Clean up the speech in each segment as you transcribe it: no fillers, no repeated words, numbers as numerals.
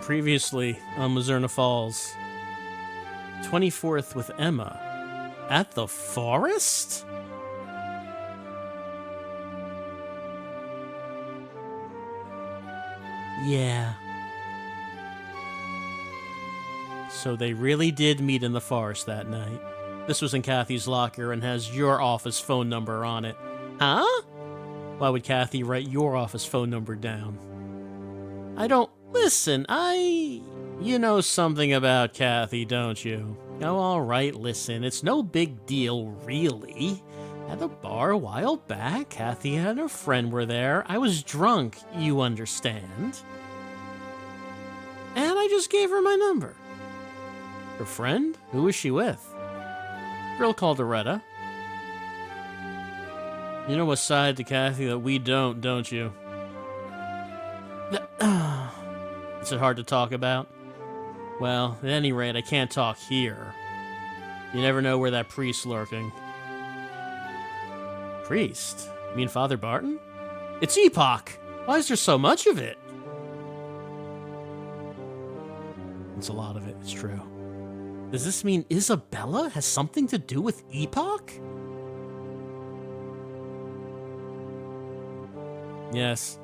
Previously on Mizzurna Falls. 24th with Emma. At the forest? Yeah. So they really did meet in the forest that night. This was in Kathy's locker and has your office phone number on it. Huh? Why would Kathy write your office phone number down? I don't... Listen, You know something about Kathy, don't you? Oh, all right, listen, it's no big deal, really. At the bar a while back, Kathy and her friend were there. I was drunk, you understand. And I just gave her my number. Her friend? Who was she with? Girl called Loretta. You know a side to Kathy that we don't you? Is it hard to talk about? Well, at any rate, I can't talk here. You never know where that priest's lurking. Priest? You mean Father Barton? It's Epoch! Why is there so much of it? It's a lot of it, it's true. Does this mean Isabella has something to do with Epoch? Yes.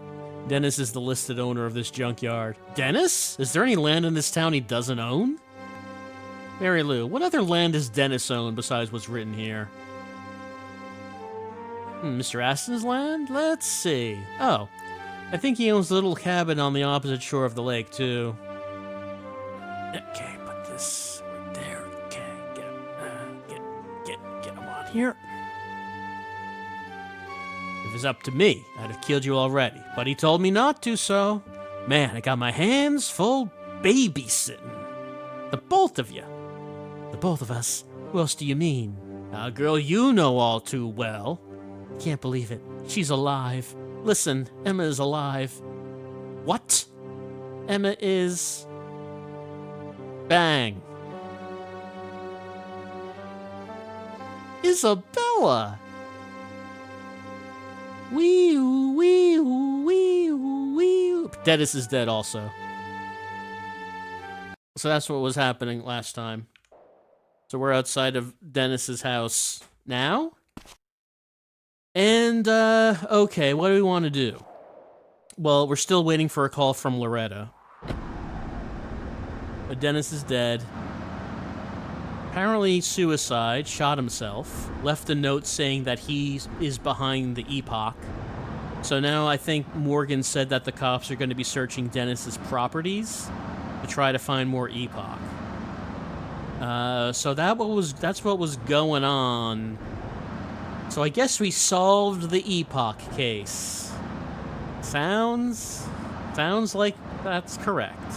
Dennis is the listed owner of this junkyard. Dennis? Is there any land in this town he doesn't own? Mary Lou, what other land does Dennis own besides what's written here? Mr. Aston's land? Let's see. Oh, I think he owns a little cabin on the opposite shore of the lake, too. Okay, put this right there. Okay, get him on here. If it was up to me, I'd have killed you already, but he told me not to, so... Man, I got my hands full babysitting. The both of you. The both of us? Who else do you mean? A girl you know all too well. Can't believe it. She's alive. Listen, Emma is alive. What? Emma is... Bang. Isabella! Wee-oo, wee-oo, wee-oo, wee-oo. Dennis is dead also. So that's what was happening last time. So we're outside of Dennis's house now. And, okay, what do we want to do? Well, we're still waiting for a call from Loretta. But Dennis is dead. Apparently suicide, shot himself, left a note saying that he is behind the Epoch. So now I think Morgan said that the cops are going to be searching Dennis's properties to try to find more Epoch. So that's what was going on. So I guess we solved the Epoch case. Sounds like that's correct.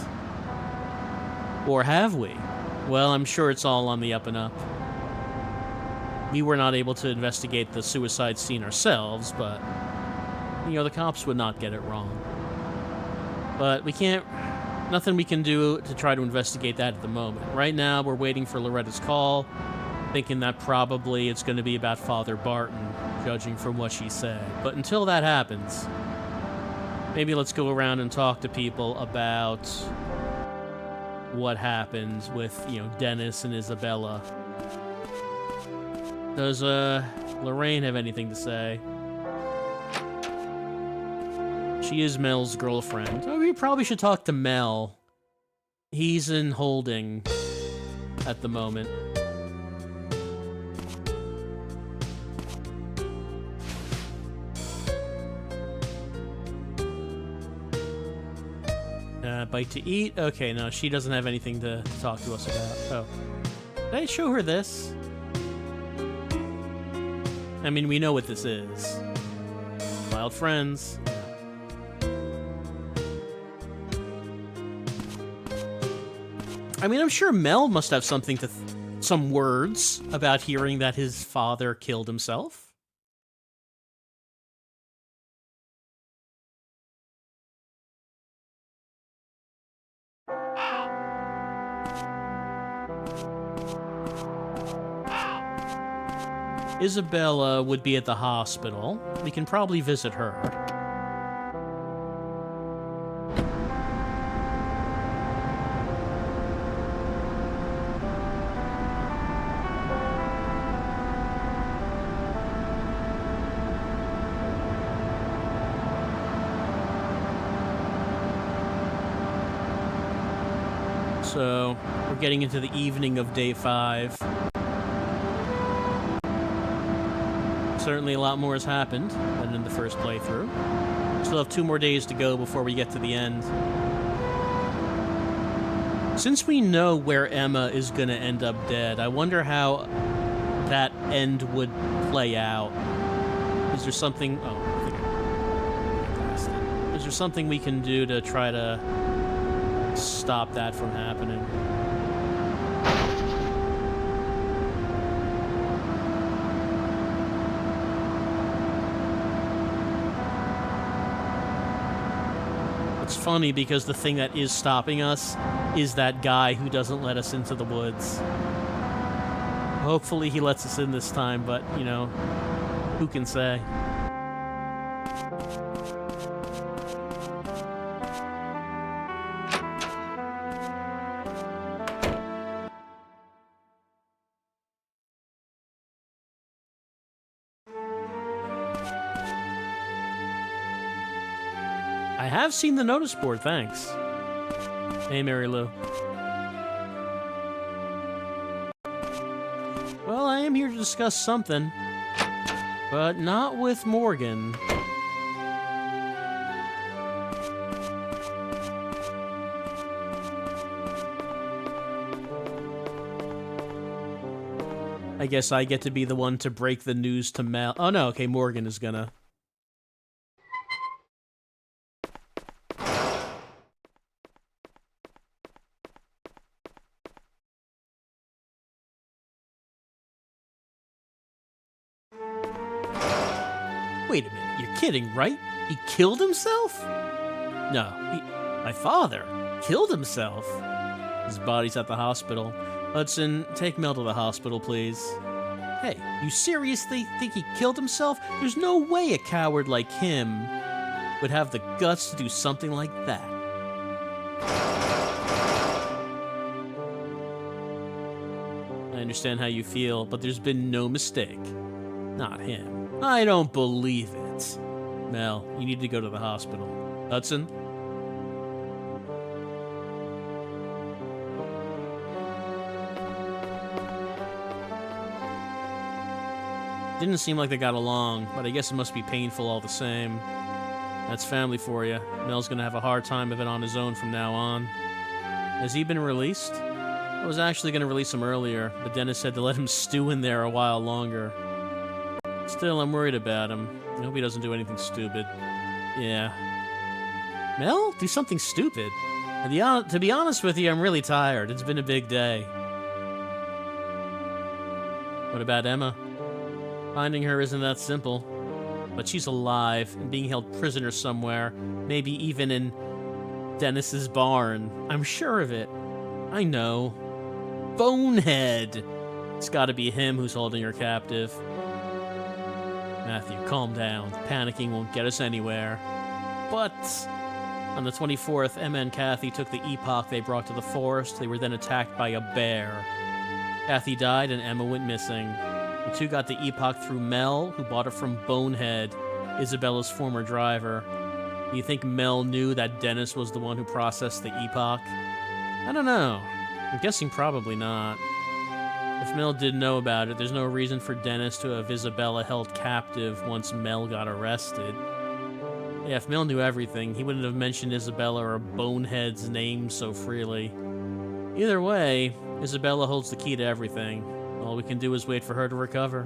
Or have we? Well, I'm sure it's all on the up and up. We were not able to investigate the suicide scene ourselves, but, you know, the cops would not get it wrong. But we can't... Nothing we can do to try to investigate that at the moment. Right now, we're waiting for Loretta's call, thinking that probably it's going to be about Father Barton, judging from what she said. But until that happens, maybe let's go around and talk to people about what happens with, you know, Dennis and Isabella. Does, Lorraine have anything to say? She is Mel's girlfriend. Oh, we probably should talk to Mel. He's in holding at the moment. Bite to eat? Okay, no, she doesn't have anything to talk to us about. Oh. Did I show her this? I mean, we know what this is. Wild friends. I mean, I'm sure Mel must have something to... some words about hearing that his father killed himself. Isabella would be at the hospital. We can probably visit her. So, we're getting into the evening of day 5. Certainly a lot more has happened than in the first playthrough. Still have 2 more days to go before we get to the end. Since we know where Emma is gonna end up dead, I wonder how that end would play out. Is there something... Oh, I think I passed it. Is there something we can do to try to stop that from happening? It's funny because the thing that is stopping us is that guy who doesn't let us into the woods. Hopefully he lets us in this time, but, you know, who can say? I have seen the notice board, thanks. Hey, Mary Lou. Well, I am here to discuss something, but not with Morgan. I guess I get to be the one to break the news to Mel. Oh no, okay, Morgan is gonna. Wait a minute, you're kidding, right? He killed himself? No, my father killed himself. His body's at the hospital. Hudson, take Mel to the hospital, please. Hey, you seriously think he killed himself? There's no way a coward like him would have the guts to do something like that. I understand how you feel, but there's been no mistake. Not him. I don't believe it. Mel, you need to go to the hospital. Hudson? Didn't seem like they got along, but I guess it must be painful all the same. That's family for you. Mel's gonna have a hard time of it on his own from now on. Has he been released? I was actually gonna release him earlier, but Dennis said to let him stew in there a while longer. Still, I'm worried about him. I hope he doesn't do anything stupid. Yeah. Mel? Do something stupid? To be honest with you, I'm really tired. It's been a big day. What about Emma? Finding her isn't that simple. But she's alive and being held prisoner somewhere, maybe even in Dennis's barn. I'm sure of it. I know. Bonehead! It's gotta be him who's holding her captive. Matthew, calm down. Panicking won't get us anywhere. But on the 24th, Emma and Kathy took the epoch they brought to the forest. They were then attacked by a bear. Kathy died and Emma went missing. The two got the epoch through Mel, who bought it from Bonehead, Isabella's former driver. Do you think Mel knew that Dennis was the one who processed the epoch? I don't know. I'm guessing probably not. If Mel did know about it, there's no reason for Dennis to have Isabella held captive once Mel got arrested. Yeah, if Mel knew everything, he wouldn't have mentioned Isabella or Bonehead's name so freely. Either way, Isabella holds the key to everything. All we can do is wait for her to recover.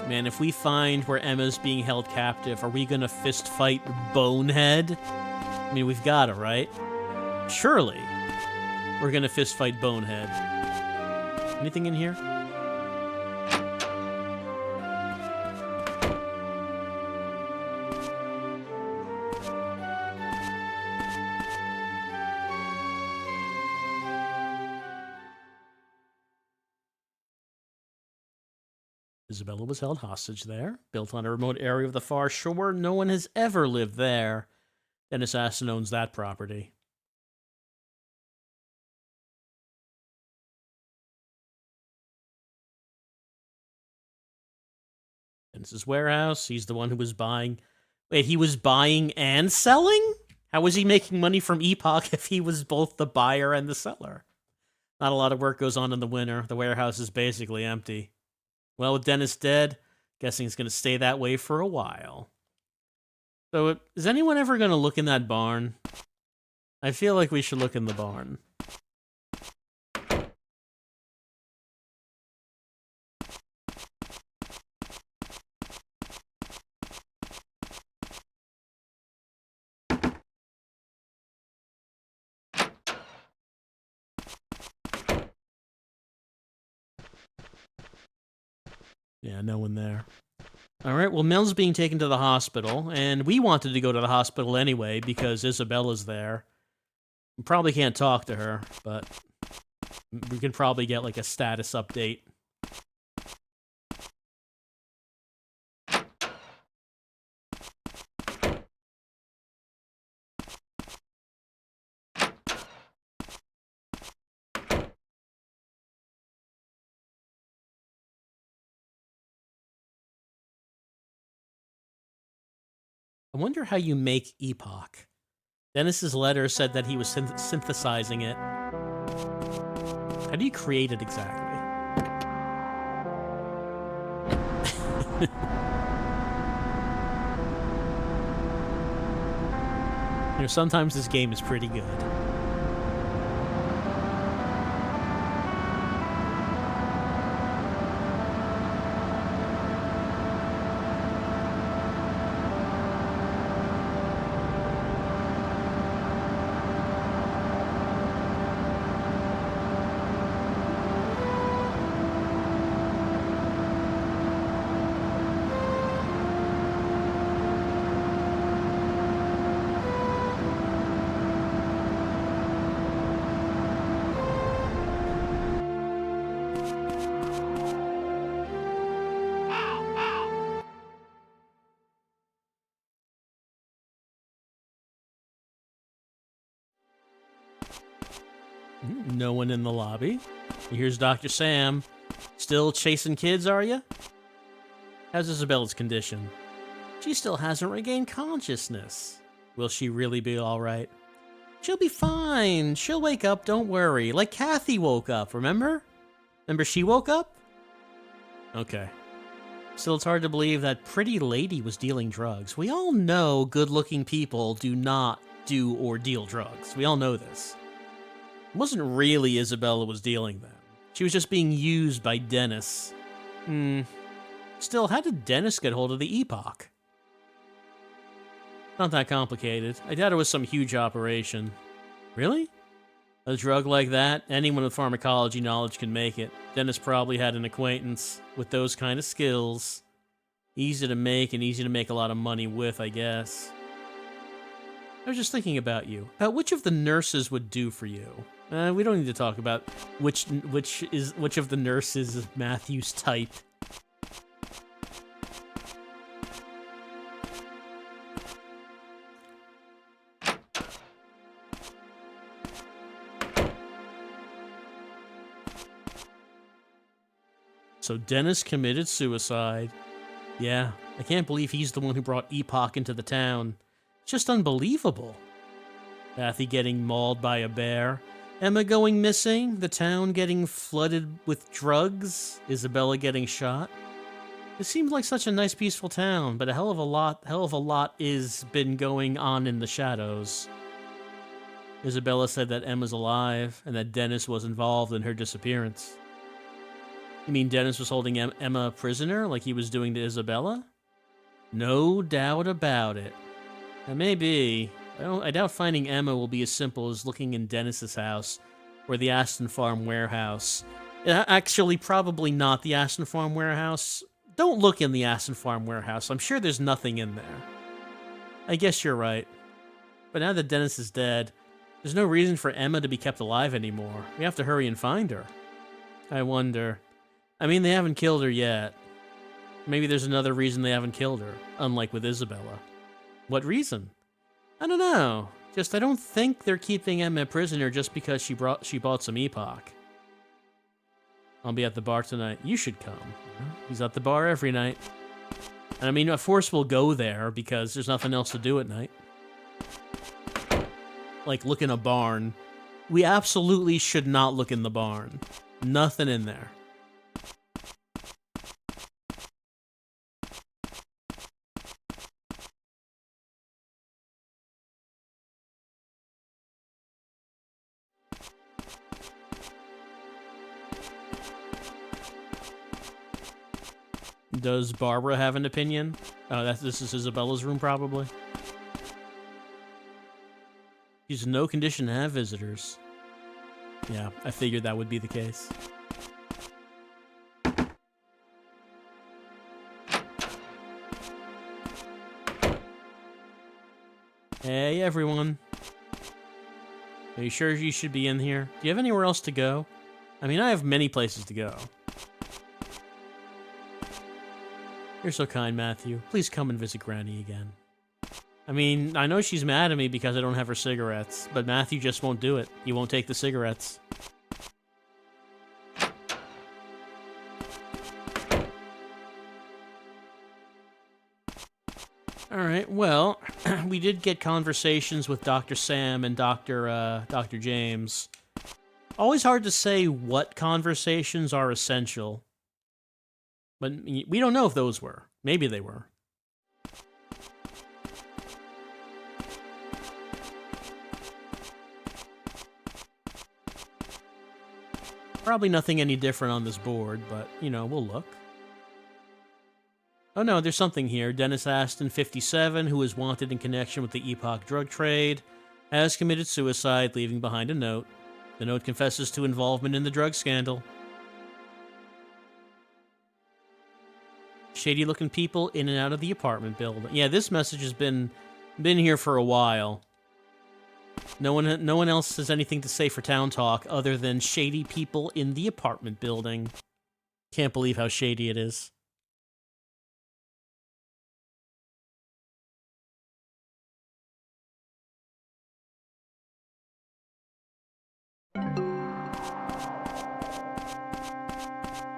Man, if we find where Emma's being held captive, are we gonna fist fight Bonehead? I mean, we've gotta, right? Surely. We're gonna fist fight Bonehead. Anything in here? Isabella was held hostage there, built on a remote area of the far shore. No one has ever lived there. Dennis Aston owns that property. Dennis's warehouse. He's the one who was buying... Wait, he was buying and selling? How was he making money from Epoch if he was both the buyer and the seller? Not a lot of work goes on in the winter. The warehouse is basically empty. Well, with Dennis dead, guessing it's going to stay that way for a while. So, is anyone ever going to look in that barn? I feel like we should look in the barn. Yeah, no one there. All right, well, Mel's being taken to the hospital, and we wanted to go to the hospital anyway because Isabella's there. We probably can't talk to her, but we can probably get, like, a status update. I wonder how you make Epoch. Dennis's letter said that he was synthesizing it. How do you create it exactly? You know, sometimes this game is pretty good. No one in the lobby. Here's Dr. Sam. Still chasing kids, are you? How's Isabella's condition? She still hasn't regained consciousness. Will she really be alright? She'll be fine. She'll wake up, don't worry. Like Kathy woke up, remember? Remember she woke up? Okay. Still, it's hard to believe that pretty lady was dealing drugs. We all know good-looking people do not do or deal drugs. We all know this. It wasn't really Isabella was dealing them. She was just being used by Dennis. Still, how did Dennis get hold of the Epoch? Not that complicated. I doubt it was some huge operation. Really? A drug like that? Anyone with pharmacology knowledge can make it. Dennis probably had an acquaintance with those kind of skills. Easy to make and easy to make a lot of money with, I guess. I was just thinking about you. About which of the nurses would do for you. We don't need to talk about which of the nurses is Matthew's type. So Dennis committed suicide. Yeah, I can't believe he's the one who brought Epoch into the town. It's just unbelievable. Kathy getting mauled by a bear. Emma going missing, the town getting flooded with drugs, Isabella getting shot. It seems like such a nice, peaceful town, but a hell of a lot is been going on in the shadows. Isabella said that Emma's alive, and that Dennis was involved in her disappearance. You mean Dennis was holding Emma prisoner, like he was doing to Isabella? No doubt about it. That may be. I doubt finding Emma will be as simple as looking in Dennis's house or the Aston Farm warehouse. Actually, probably not the Aston Farm warehouse. Don't look in the Aston Farm warehouse. I'm sure there's nothing in there. I guess you're right. But now that Dennis is dead, there's no reason for Emma to be kept alive anymore. We have to hurry and find her. I wonder. I mean, they haven't killed her yet. Maybe there's another reason they haven't killed her, unlike with Isabella. What reason? I don't know. Just I don't think they're keeping Emma a prisoner just because she bought some Epoch. I'll be at the bar tonight. You should come. He's at the bar every night. And I mean, of course we'll go there because there's nothing else to do at night. Like, look in a barn. We absolutely should not look in the barn. Nothing in there. Does Barbara have an opinion? Oh, this is Isabella's room, probably. She's in no condition to have visitors. Yeah, I figured that would be the case. Hey, everyone. Are you sure you should be in here? Do you have anywhere else to go? I mean, I have many places to go. You're so kind, Matthew. Please come and visit Granny again. I mean, I know she's mad at me because I don't have her cigarettes, but Matthew just won't do it. He won't take the cigarettes. Alright, well, we did get conversations with Dr. Sam and Dr. James. Always hard to say what conversations are essential. But we don't know if those were. Maybe they were. Probably nothing any different on this board, but, you know, we'll look. Oh no, there's something here. Dennis Aston, 57, who is wanted in connection with the Epoch drug trade, has committed suicide, leaving behind a note. The note confesses to involvement in the drug scandal. Shady-looking people in and out of the apartment building. Yeah, this message has been here for a while. No one else has anything to say for Town Talk other than shady people in the apartment building. Can't believe how shady it is.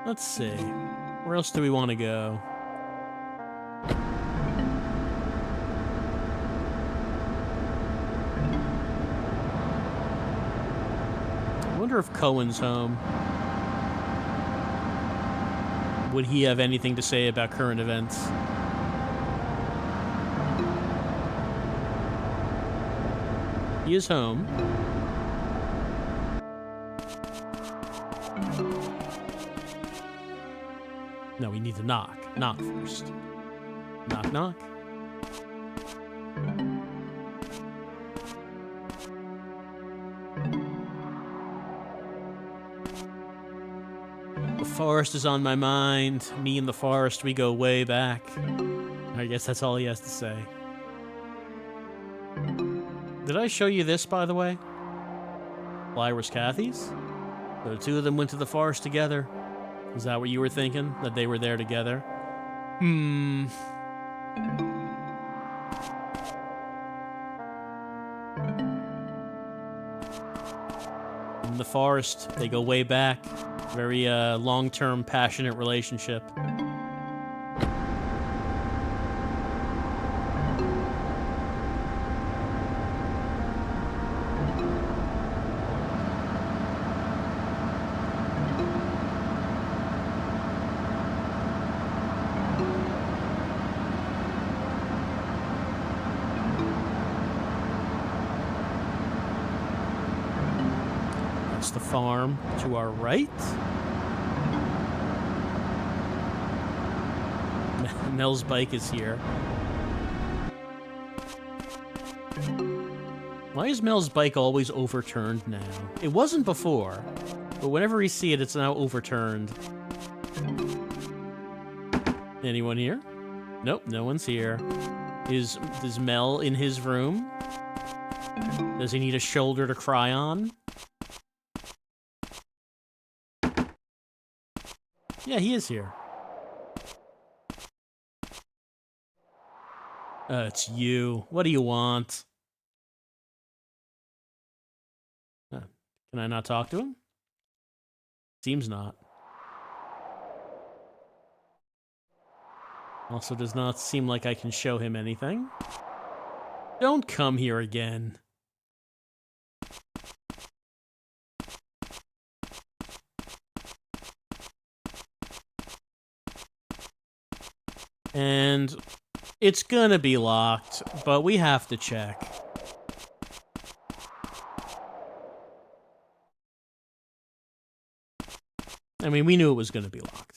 Let's see. Where else do we want to go? I wonder if Cohen's home. Would he have anything to say about current events? He is home. No, we need to knock. Knock first. Knock, knock. The forest is on my mind. Me and the forest, we go way back. I guess that's all he has to say. Did I show you this, by the way? Lyra's Kathy's? So the two of them went to the forest together. Is that what you were thinking? That they were there together? In the forest, they go way back. Very long-term, passionate relationship. The farm to our right. Mel's bike is here. Why is Mel's bike always overturned now? It wasn't before, but whenever we see it, it's now overturned. Anyone here? Nope, no one's here. Is Mel in his room? Does he need a shoulder to cry on? Yeah, he is here. It's you. What do you want? Can I not talk to him? Seems not. Also does not seem like I can show him anything. Don't come here again. And it's gonna be locked, but we have to check. I mean, we knew it was gonna be locked.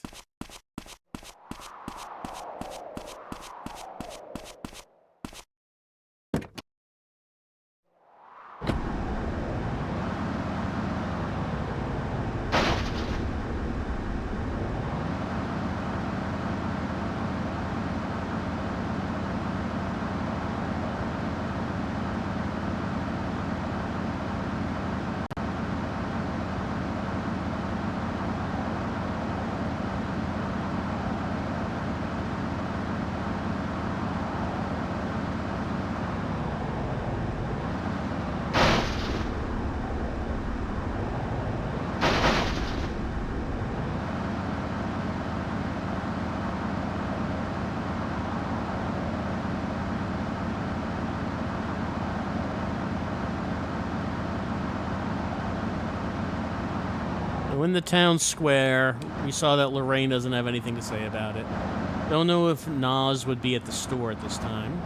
In the town square, we saw that Lorraine doesn't have anything to say about it. Don't know if Nas would be at the store at this time.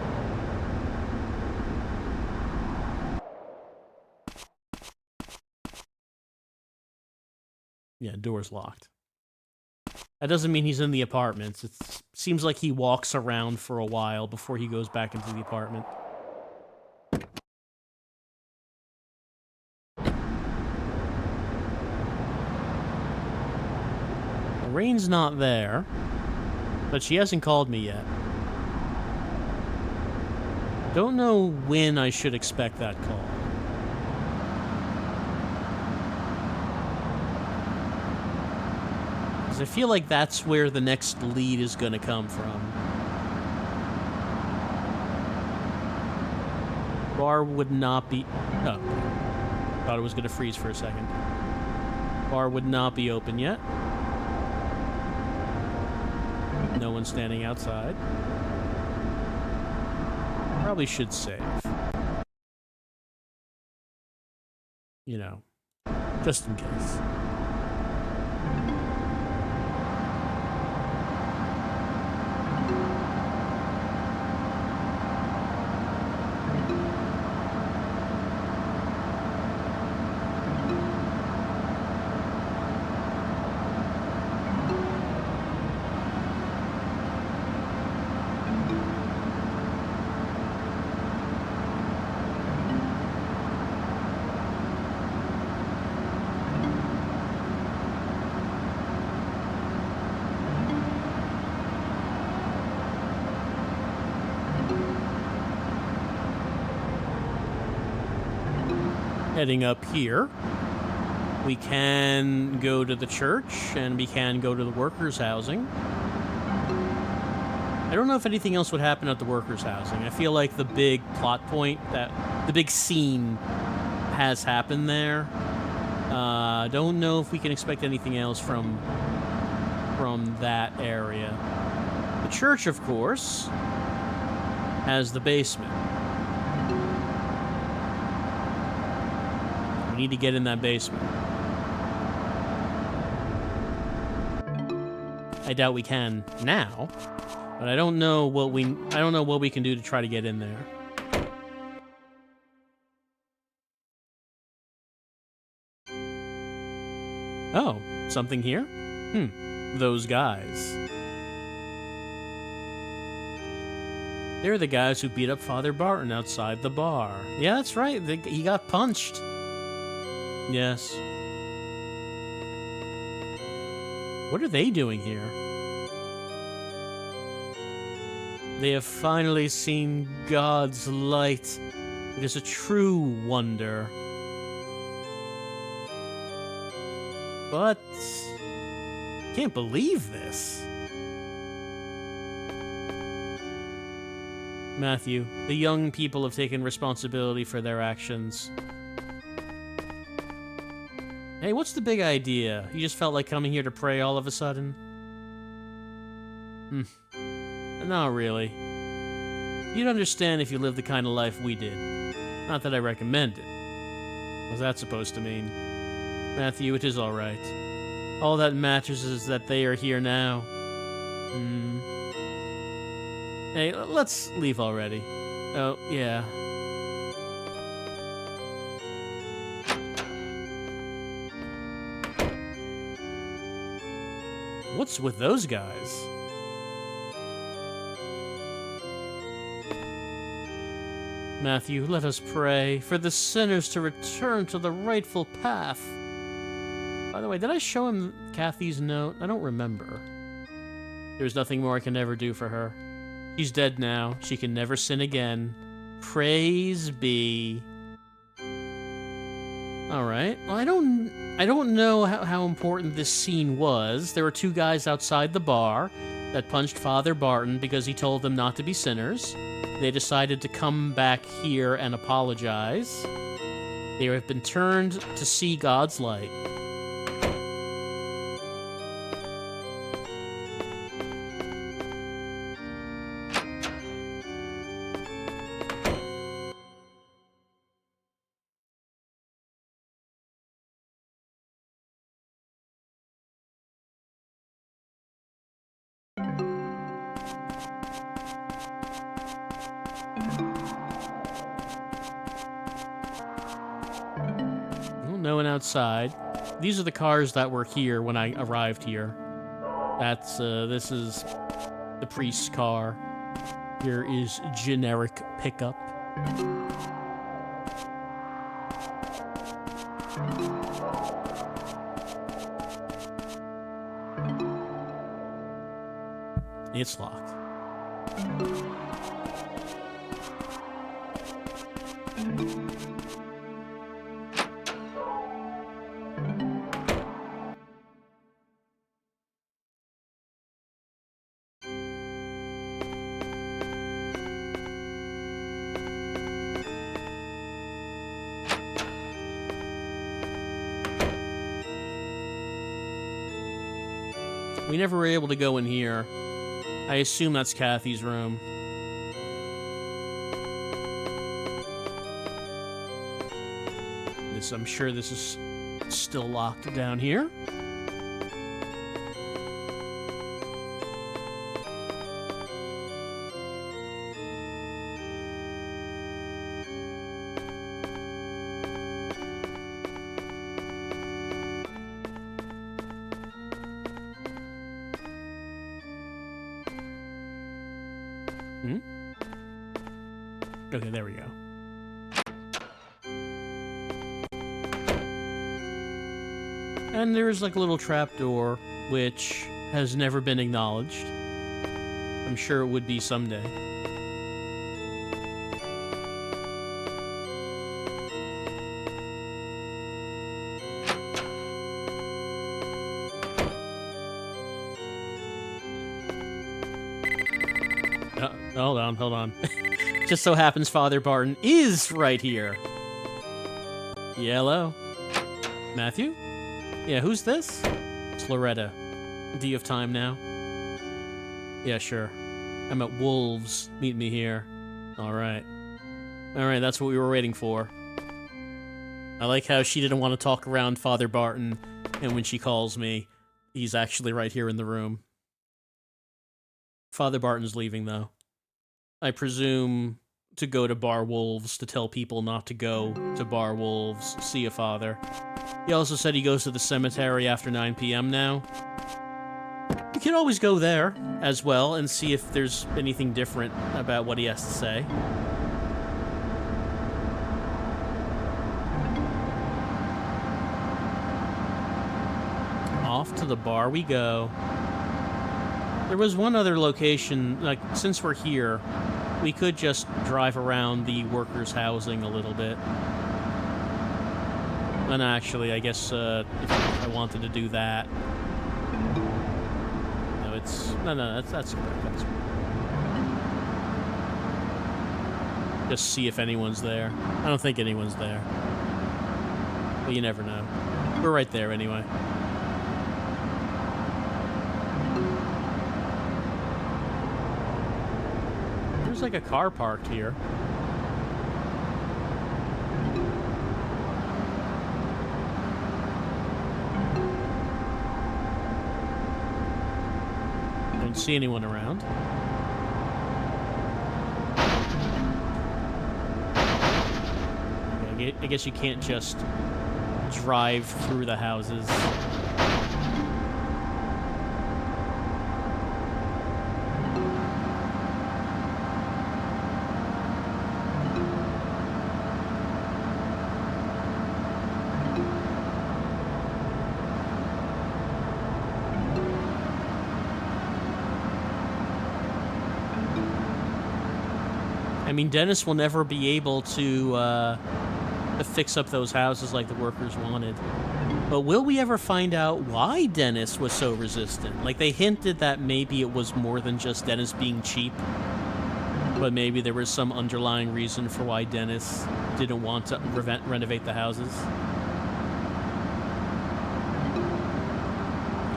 Yeah, door's locked. That doesn't mean he's in the apartments. It seems like he walks around for a while before he goes back into the apartment. Lorraine's not there, but she hasn't called me yet. Don't know when I should expect that call. Because I feel like that's where the next lead is going to come from. Bar would not be... Oh. Thought it was going to freeze for a second. Bar would not be open yet. No one standing outside. Probably should save. You know, just in case. Heading up here, we can go to the church and we can go to the workers' housing. I don't know if anything else would happen at the workers' housing. I feel like the big plot point, that the big scene has happened there. Don't know if we can expect anything else from that area. The church, of course, has the basement. We need to get in that basement. I doubt we can now, but I don't know what we can do to try to get in there. Oh, something here? Those guys. They're the guys who beat up Father Barton outside the bar. Yeah, that's right. He got punched. Yes. What are they doing here? They have finally seen God's light. It is a true wonder. But... can't believe this. Matthew, the young people have taken responsibility for their actions. Hey, what's the big idea? You just felt like coming here to pray all of a sudden? not really. You'd understand if you lived the kind of life we did. Not that I recommend it. What's that supposed to mean? Matthew, it is alright. All that matters is that they are here now. Hey, let's leave already. Oh, yeah. What's with those guys? Matthew, let us pray for the sinners to return to the rightful path. By the way, did I show him Kathy's note? I don't remember. There's nothing more I can ever do for her. She's dead now. She can never sin again. Praise be. Alright. Well, I don't know how important this scene was. There were two guys outside the bar that punched Father Barton because he told them not to be sinners. They decided to come back here and apologize. They have been turned to see God's light. No one outside. These are the cars that were here when I arrived here. That's, this is the priest's car. Here is generic pickup. It's locked. We never were able to go in here. I assume that's Kathy's room. I'm sure this is still locked down here. Okay, there we go. And there's like a little trapdoor, which has never been acknowledged. I'm sure it would be someday. Hold on. Just so happens Father Barton is right here. Yeah, hello. Matthew? Yeah, who's this? It's Loretta. Do you have time now? Yeah, sure. I'm at Wolves. Meet me here. Alright. Alright, that's what we were waiting for. I like how she didn't want to talk around Father Barton, and when she calls me, he's actually right here in the room. Father Barton's leaving, though. I presume to go to Bar Wolves to tell people not to go to Bar Wolves. See ya, Father. He also said he goes to the cemetery after 9 p.m. now. You can always go there as well and see if there's anything different about what he has to say. Off to the bar we go. There was one other location, like, since we're here, we could just drive around the workers' housing a little bit. And actually, I guess, if I wanted to do that... No, it's... No, that's correct. That's correct. Just see if anyone's there. I don't think anyone's there. But you never know. We're right there, anyway. Looks like a car parked here. Don't see anyone around. Okay, I guess you can't just drive through the houses. I mean, Dennis will never be able to fix up those houses like the workers wanted. But will we ever find out why Dennis was so resistant? Like, they hinted that maybe it was more than just Dennis being cheap, but maybe there was some underlying reason for why Dennis didn't want to renovate the houses.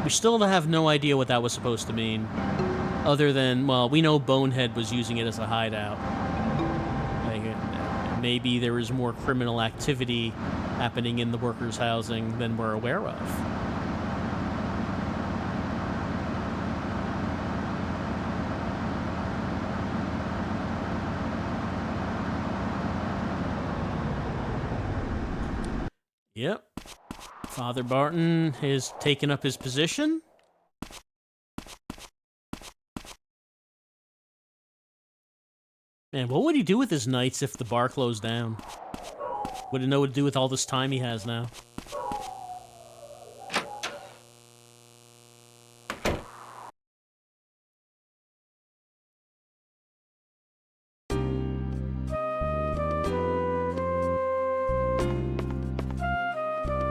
We still have no idea what that was supposed to mean, other than, well, we know Bonehead was using it as a hideout. Maybe there is more criminal activity happening in the workers' housing than we're aware of. Yep. Father Barton has taken up his position. Man, what would he do with his nights if the bar closed down? Wouldn't know what to do with all this time he has now.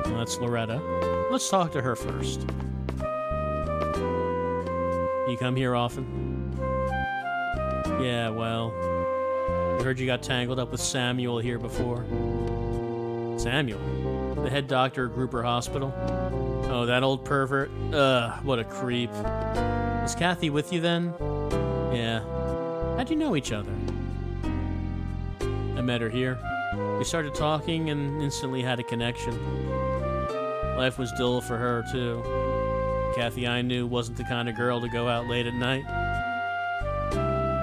Well, that's Loretta. Let's talk to her first. You come here often? Yeah, well, I heard you got tangled up with Samuel here before. Samuel? The head doctor at Grouper Hospital? Oh, that old pervert? Ugh, what a creep. Was Kathy with you then? Yeah. How'd you know each other? I met her here. We started talking and instantly had a connection. Life was dull for her, too. Kathy I knew wasn't the kind of girl to go out late at night.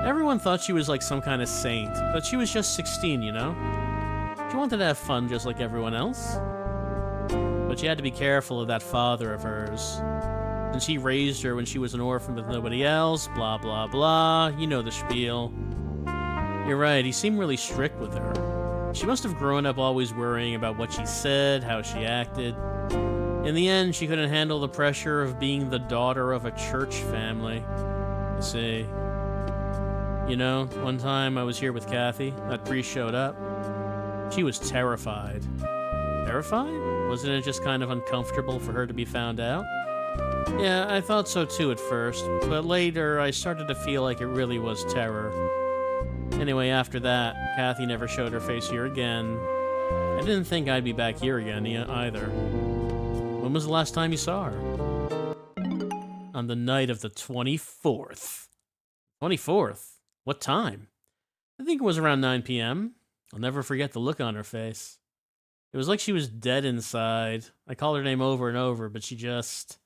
Everyone thought she was like some kind of saint, but she was just 16, you know? She wanted to have fun just like everyone else. But she had to be careful of that father of hers. Since he raised her when she was an orphan with nobody else, blah blah blah, you know the spiel. You're right, he seemed really strict with her. She must have grown up always worrying about what she said, how she acted. In the end, she couldn't handle the pressure of being the daughter of a church family. I see. You know, one time I was here with Kathy, that priest showed up. She was terrified. Terrified? Wasn't it just kind of uncomfortable for her to be found out? Yeah, I thought so too at first, but later I started to feel like it really was terror. Anyway, after that, Kathy never showed her face here again. I didn't think I'd be back here again either. When was the last time you saw her? On the night of the 24th. 24th? What time? I think it was around 9 p.m. I'll never forget the look on her face. It was like she was dead inside. I called her name over and over, but she just...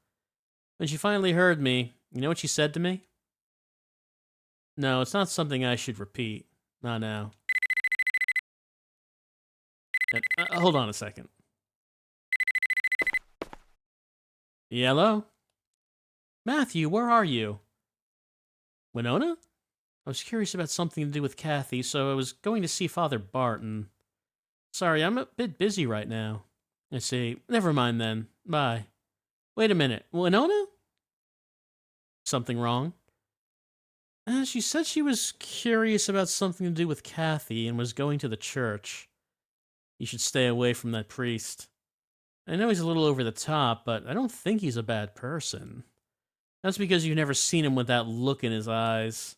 When she finally heard me, you know what she said to me? No, it's not something I should repeat. Not now. Hold on a second. Yeah, hello? Matthew, where are you? Winona? I was curious about something to do with Kathy, so I was going to see Father Barton. Sorry, I'm a bit busy right now. I see. Never mind then. Bye. Wait a minute. Winona? Something wrong? She said she was curious about something to do with Kathy and was going to the church. You should stay away from that priest. I know he's a little over the top, but I don't think he's a bad person. That's because you've never seen him with that look in his eyes.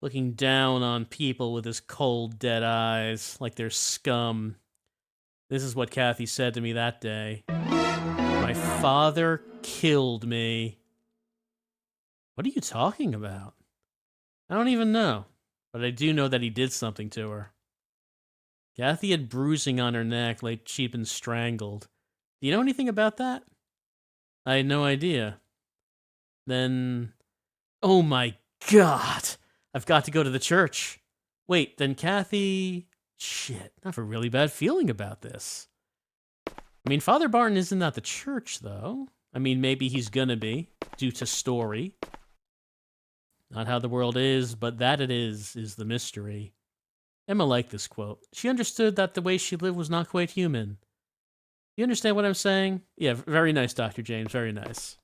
Looking down on people with his cold, dead eyes, like they're scum. This is what Kathy said to me that day. My father killed me. What are you talking about? I don't even know. but I do know that he did something to her. Kathy had bruising on her neck like she'd been strangled. Do you know anything about that? I had no idea. Then... Oh my god! I've got to go to the church. Wait, then Kathy... Shit, I have a really bad feeling about this. I mean, Father Barton isn't at the church, though. I mean, maybe he's gonna be, due to story. Not how the world is, but that it is the mystery. Emma liked this quote. She understood that the way she lived was not quite human. You understand what I'm saying? Yeah, very nice, Dr. James, very nice.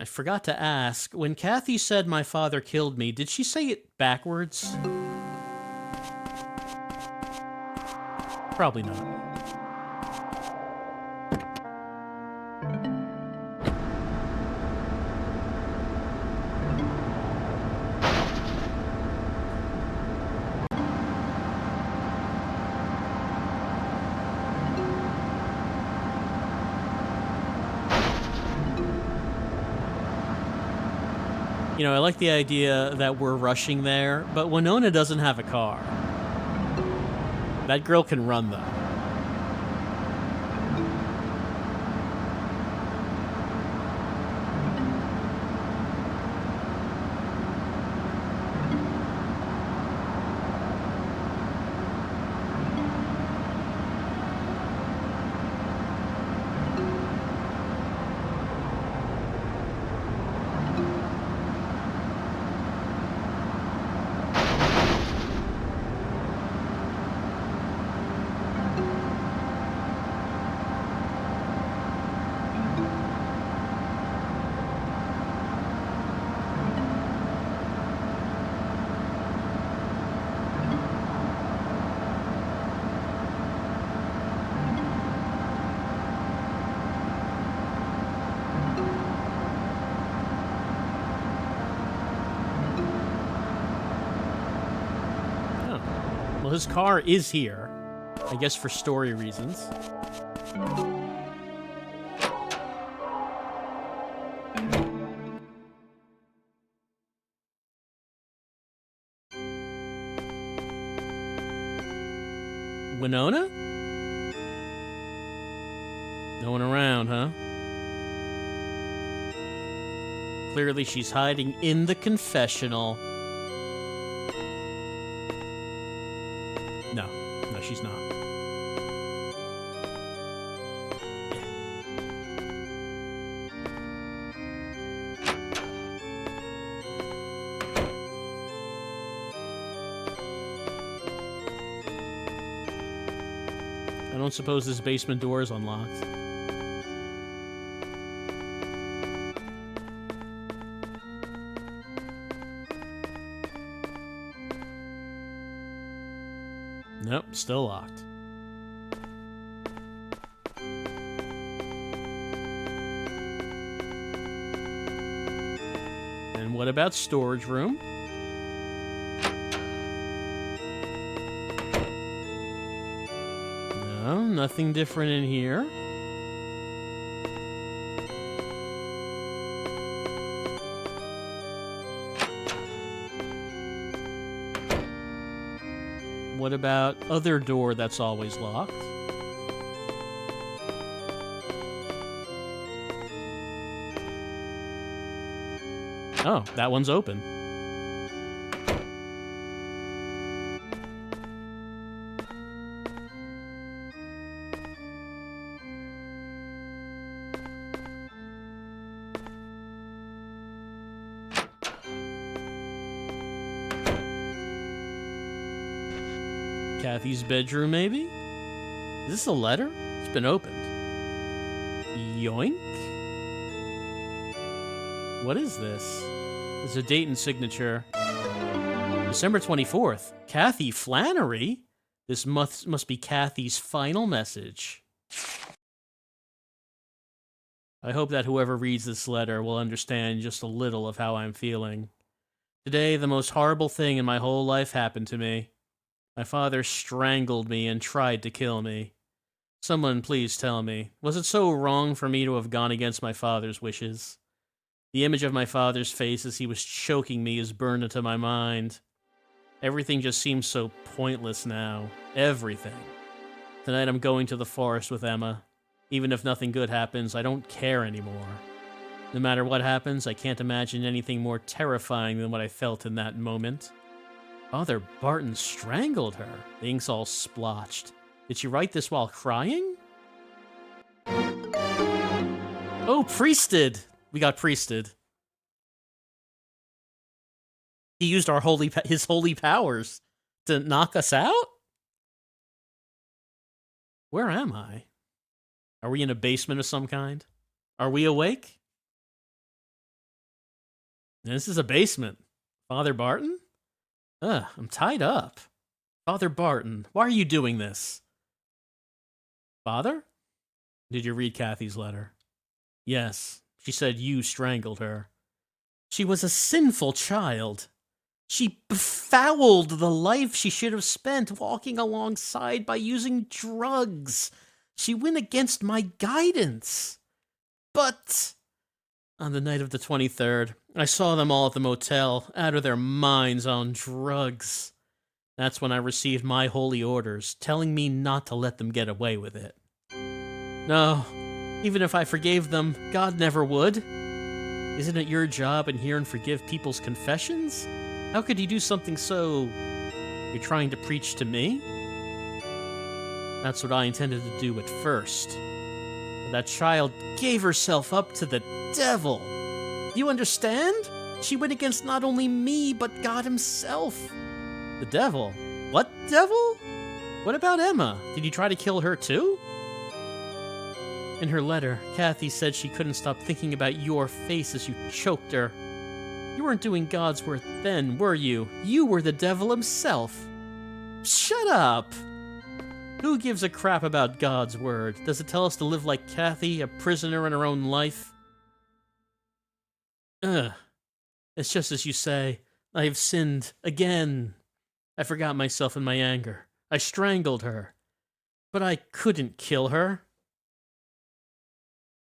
I forgot to ask, when Kathy said my father killed me, did she say it backwards? Probably not. You know, I like the idea that we're rushing there, but Winona doesn't have a car. That girl can run, though. Well, his car is here. I guess for story reasons. Winona? No one around, huh? Clearly she's hiding in the confessional. No, she's not. I don't suppose this basement door is unlocked. Nope, still locked. And what about storage room? No, nothing different in here. What about other door that's always locked? Oh, that one's open. Kathy's bedroom, maybe? Is this a letter? It's been opened. Yoink? What is this? There's a date and signature. December 24th. Kathy Flannery? This must be Kathy's final message. I hope that whoever reads this letter will understand just a little of how I'm feeling. Today, the most horrible thing in my whole life happened to me. My father strangled me and tried to kill me. Someone please tell me, was it so wrong for me to have gone against my father's wishes? The image of my father's face as he was choking me is burned into my mind. Everything just seems so pointless now. Everything. Tonight I'm going to the forest with Emma. Even if nothing good happens, I don't care anymore. No matter what happens, I can't imagine anything more terrifying than what I felt in that moment. Father Barton strangled her. The ink's all splotched. Did she write this while crying? Oh, priested! We got priested. He used our his holy powers to knock us out? Where am I? Are we in a basement of some kind? Are we awake? This is a basement. Father Barton? I'm tied up. Father Barton, why are you doing this? Father? Did you read Kathy's letter? Yes. She said you strangled her. She was a sinful child. She befouled the life she should have spent walking alongside by using drugs. She went against my guidance. But on the night of the 23rd, I saw them all at the motel, out of their minds on drugs. That's when I received my holy orders, telling me not to let them get away with it. No, even if I forgave them, God never would. Isn't it your job in here and forgive people's confessions? How could you do something so... You're trying to preach to me? That's what I intended to do at first. But that child gave herself up to the devil. You understand? She went against not only me, but God himself. The devil? What devil? What about Emma? Did you try to kill her too? In her letter, Kathy said she couldn't stop thinking about your face as you choked her. You weren't doing God's work then, were you? You were the devil himself. Shut up! Who gives a crap about God's word? Does it tell us to live like Kathy, a prisoner in her own life? It's just as you say. I have sinned again. I forgot myself in my anger. I strangled her. But I couldn't kill her.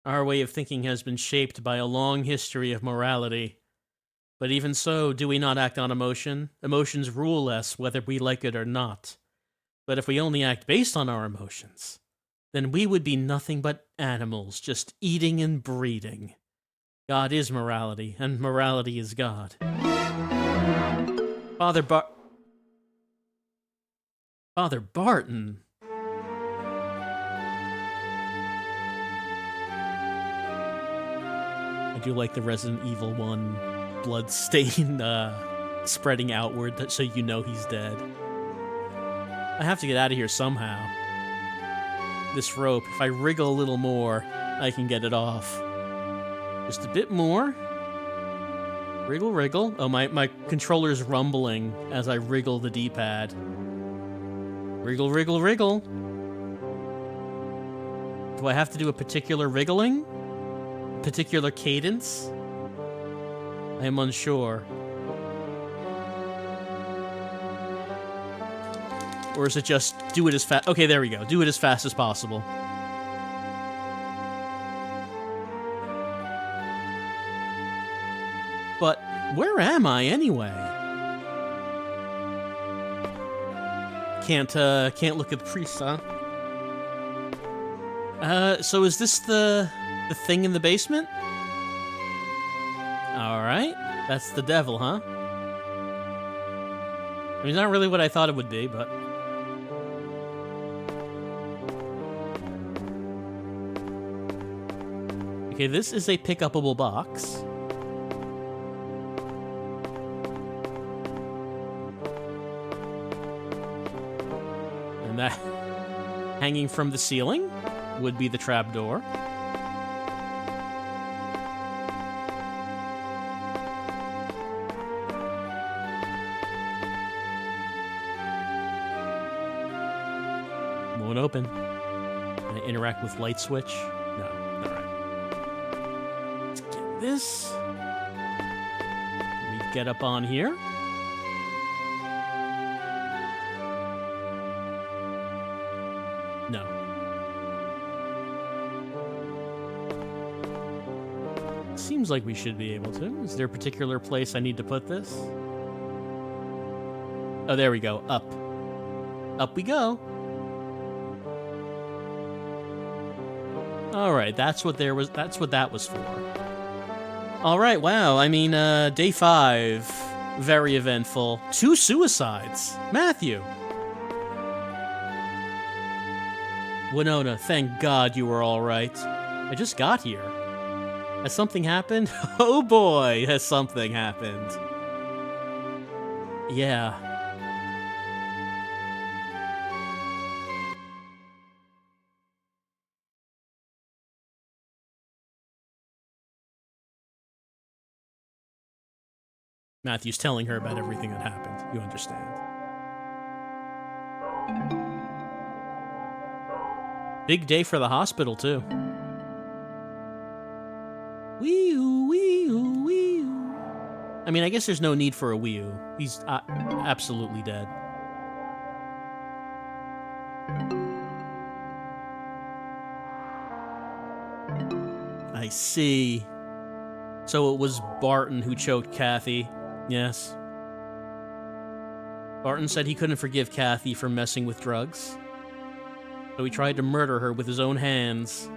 Our way of thinking has been shaped by a long history of morality. But even so, do we not act on emotion? Emotions rule us, whether we like it or not. But if we only act based on our emotions, then we would be nothing but animals, just eating and breeding. God is morality, and morality is God. Father Barton. I do like the Resident Evil 1 blood stain spreading outward so you know he's dead. I have to get out of here somehow. This rope, if I wriggle a little more, I can get it off. Just a bit more. Wriggle, wriggle. Oh, my controller's rumbling as I wriggle the D-pad. Wriggle, wriggle, wriggle. Do I have to do a particular wriggling? Particular cadence? I am unsure. Or is it just do it as fast? Okay, there we go. Do it as fast as possible. But where am I anyway? Can't look at the priest, huh? So is this the thing in the basement? Alright. That's the devil, huh? I mean, not really what I thought it would be, but... Okay, this is a pick-upable box. And that hanging from the ceiling would be the trapdoor. Won't open. Can I interact with light switch? No. Alright. Let's get this. Let me get up on here. No. Seems like we should be able to. Is there a particular place I need to put this? Oh, there we go. Up. Up we go. All right, that's what that was for. All right, wow. I mean, day 5, very eventful. 2 suicides. Matthew. Winona, thank God you were all right. I just got here. Has something happened? Oh boy, has something happened. Yeah. Matthew's telling her about everything that happened. You understand. Big day for the hospital, too. Wee-oo, wee-oo, wee-oo. I mean, I guess there's no need for a wee-oo. He's absolutely dead. I see. So it was Barton who choked Kathy. Yes. Barton said he couldn't forgive Kathy for messing with drugs. So he tried to murder her with his own hands.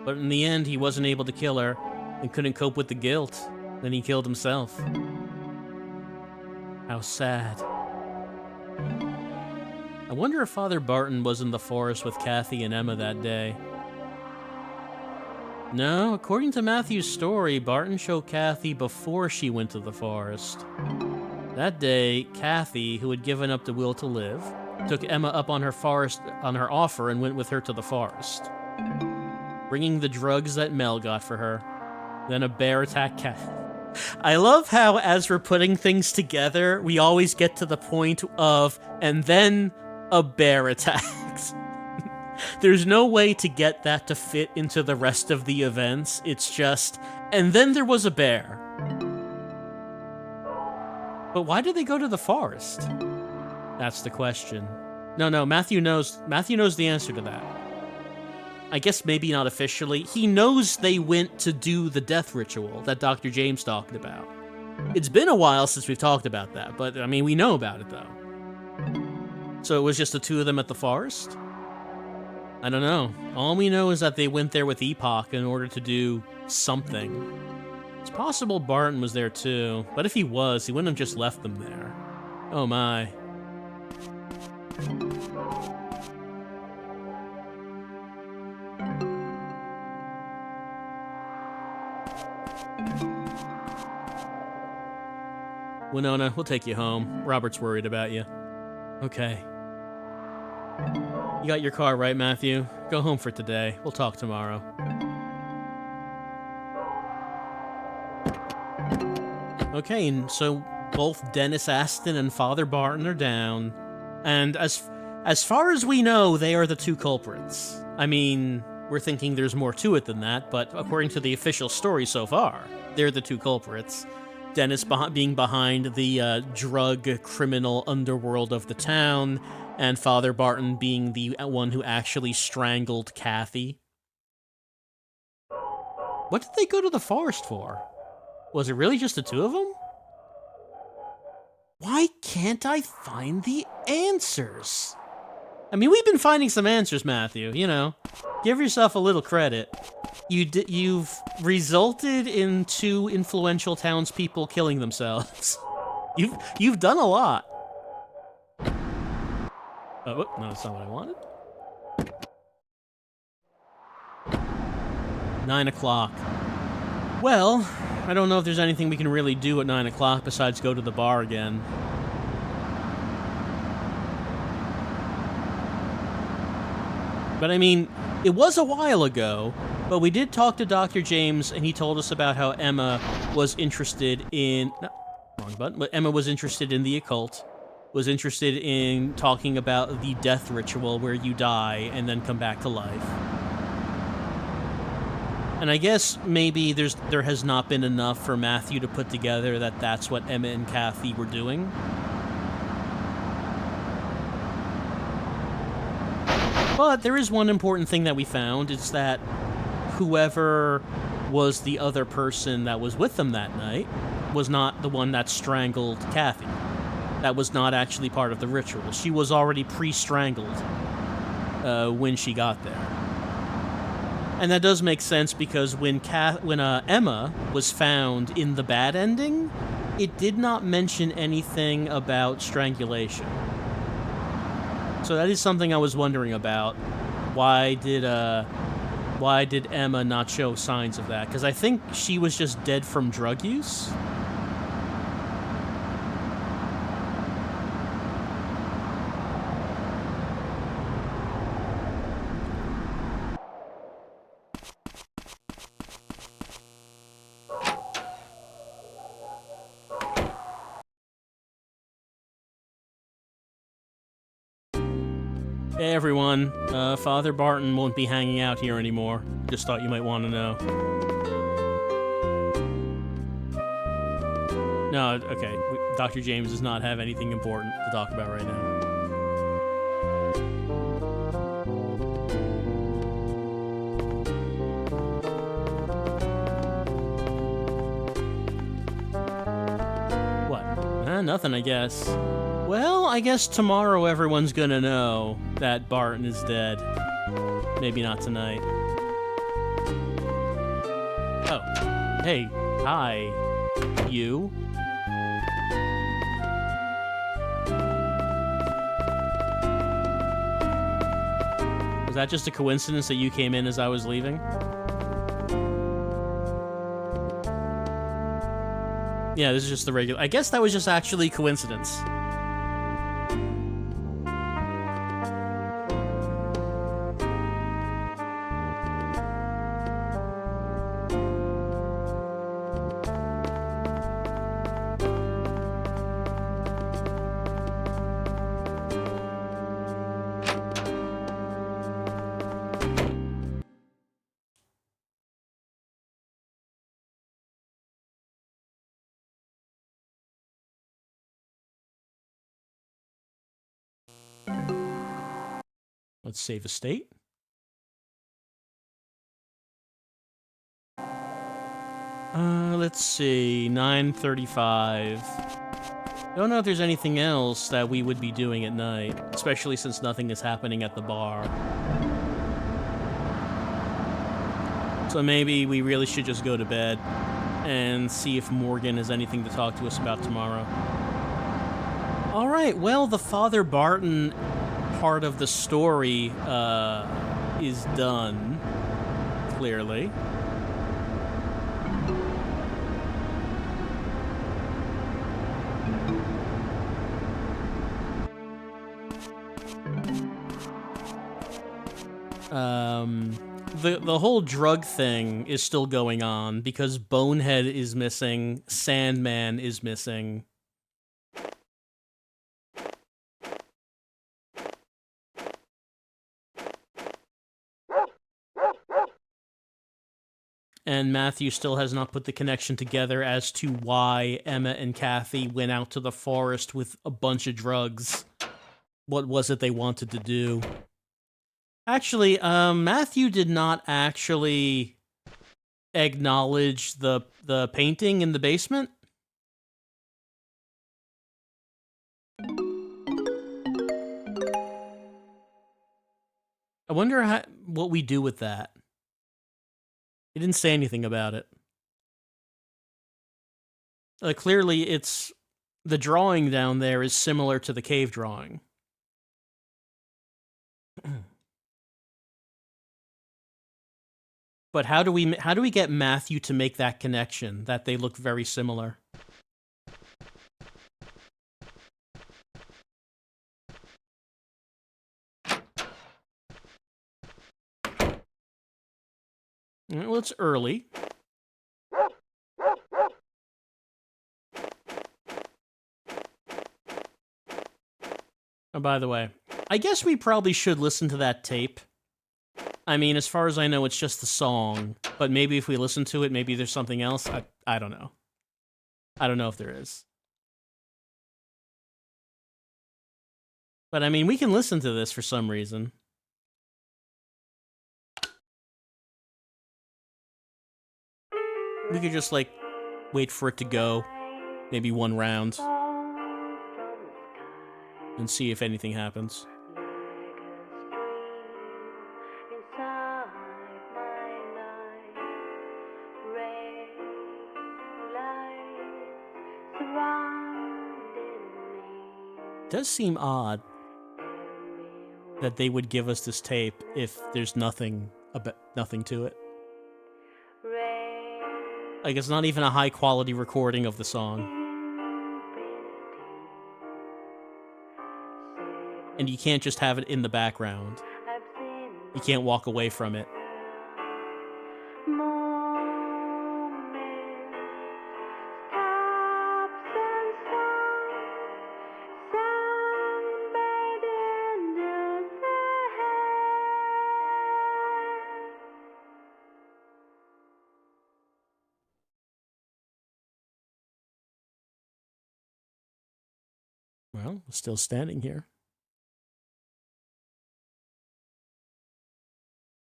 But in the end, he wasn't able to kill her and couldn't cope with the guilt. Then he killed himself. How sad. I wonder if Father Barton was in the forest with Kathy and Emma that day. No, according to Matthew's story, Barton choked Kathy before she went to the forest. That day, Kathy, who had given up the will to live, took Emma up on her offer and went with her to the forest, bringing the drugs that Mel got for her. Then a bear attacked Kathy. I love how, as we're putting things together, we always get to the point of, and then a bear attacks. There's no way to get that to fit into the rest of the events. It's just, and then there was a bear. But why did they go to the forest? That's the question. No, Matthew knows the answer to that. I guess maybe not officially. He knows they went to do the death ritual that Dr. James talked about. It's been a while since we've talked about that, but I mean, we know about it though. So it was just the 2 of them at the forest? I don't know. All we know is that they went there with Epoch in order to do something. It's possible Barton was there too, but if he was, he wouldn't have just left them there. Oh my. Winona, we'll take you home. Robert's worried about you. Okay. You got your car, right, Matthew? Go home for today. We'll talk tomorrow. Okay, and so both Dennis Aston and Father Barton are down. And as far as we know, they are the 2 culprits. I mean, we're thinking there's more to it than that, but according to the official story so far, they're the 2 culprits. Dennis being behind the drug criminal underworld of the town, and Father Barton being the one who actually strangled Kathy. What did they go to the forest for? Was it really just the 2 of them? Why can't I find the answers? I mean, we've been finding some answers, Matthew, you know. Give yourself a little credit. You've resulted in 2 influential townspeople killing themselves. You've done a lot. Oh, no, that's not what I wanted. 9 o'clock. Well, I don't know if there's anything we can really do at 9 o'clock besides go to the bar again. But I mean, it was a while ago, but we did talk to Dr. James, and he told us about how Emma was interested in... No, wrong button. But Emma was interested in the occult, was interested in talking about the death ritual where you die and then come back to life. And I guess maybe there has not been enough for Matthew to put together that that's what Emma and Kathy were doing. But there is one important thing that we found. It's that whoever was the other person that was with them that night, was not the one that strangled Kathy. That was not actually part of the ritual. She was already pre-strangled when she got there. And that does make sense because when Emma was found in the bad ending, it did not mention anything about strangulation. So that is something I was wondering about. Why did Emma not show signs of that? Because I think she was just dead from drug use. Hey everyone, Father Barton won't be hanging out here anymore. Just thought you might want to know. No, okay, Dr. James does not have anything important to talk about right now. What? Nothing, I guess. Well, I guess tomorrow everyone's gonna know that Barton is dead. Maybe not tonight. Oh. Hey. Hi. You? Was that just a coincidence that you came in as I was leaving? Yeah, this is just the regular... I guess that was just actually coincidence. Let's save a state. Let's see, 9:35. Don't know if there's anything else that we would be doing at night, especially since nothing is happening at the bar. So maybe we really should just go to bed and see if Morgan has anything to talk to us about tomorrow. All right, well, the Father Barton part of the story is done, clearly. The whole drug thing is still going on because Bonehead is missing, Sandman is missing. And Matthew still has not put the connection together as to why Emma and Kathy went out to the forest with a bunch of drugs. What was it they wanted to do? Actually, Matthew did not actually acknowledge the painting in the basement. I wonder what we do with that. He didn't say anything about it. Clearly, the drawing down there is similar to the cave drawing. But how do we get Matthew to make that connection that they look very similar? Well, it's early. Oh, by the way, I guess we probably should listen to that tape. I mean, as far as I know, it's just the song. But maybe if we listen to it, maybe there's something else. I don't know. I don't know if there is. But I mean, we can listen to this for some reason. we could just, like, wait for it to go. Maybe one round. And see if anything happens. It does seem odd that they would give us this tape if there's nothing to it. Like, it's not even a high-quality recording of the song. And you can't just have it in the background. You can't walk away from it. Well, still standing here.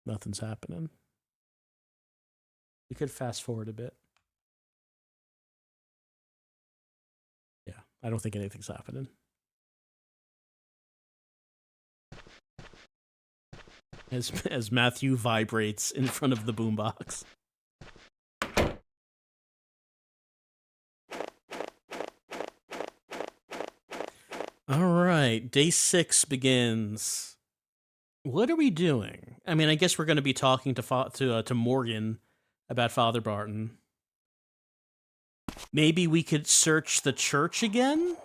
Nothing's happening. We could fast forward a bit. Yeah, I don't think anything's happening. As Matthew vibrates in front of the boombox. All right, day 6 begins. What are we doing? I mean, I guess we're going to be talking to Morgan about Father Barton. Maybe we could search the church again?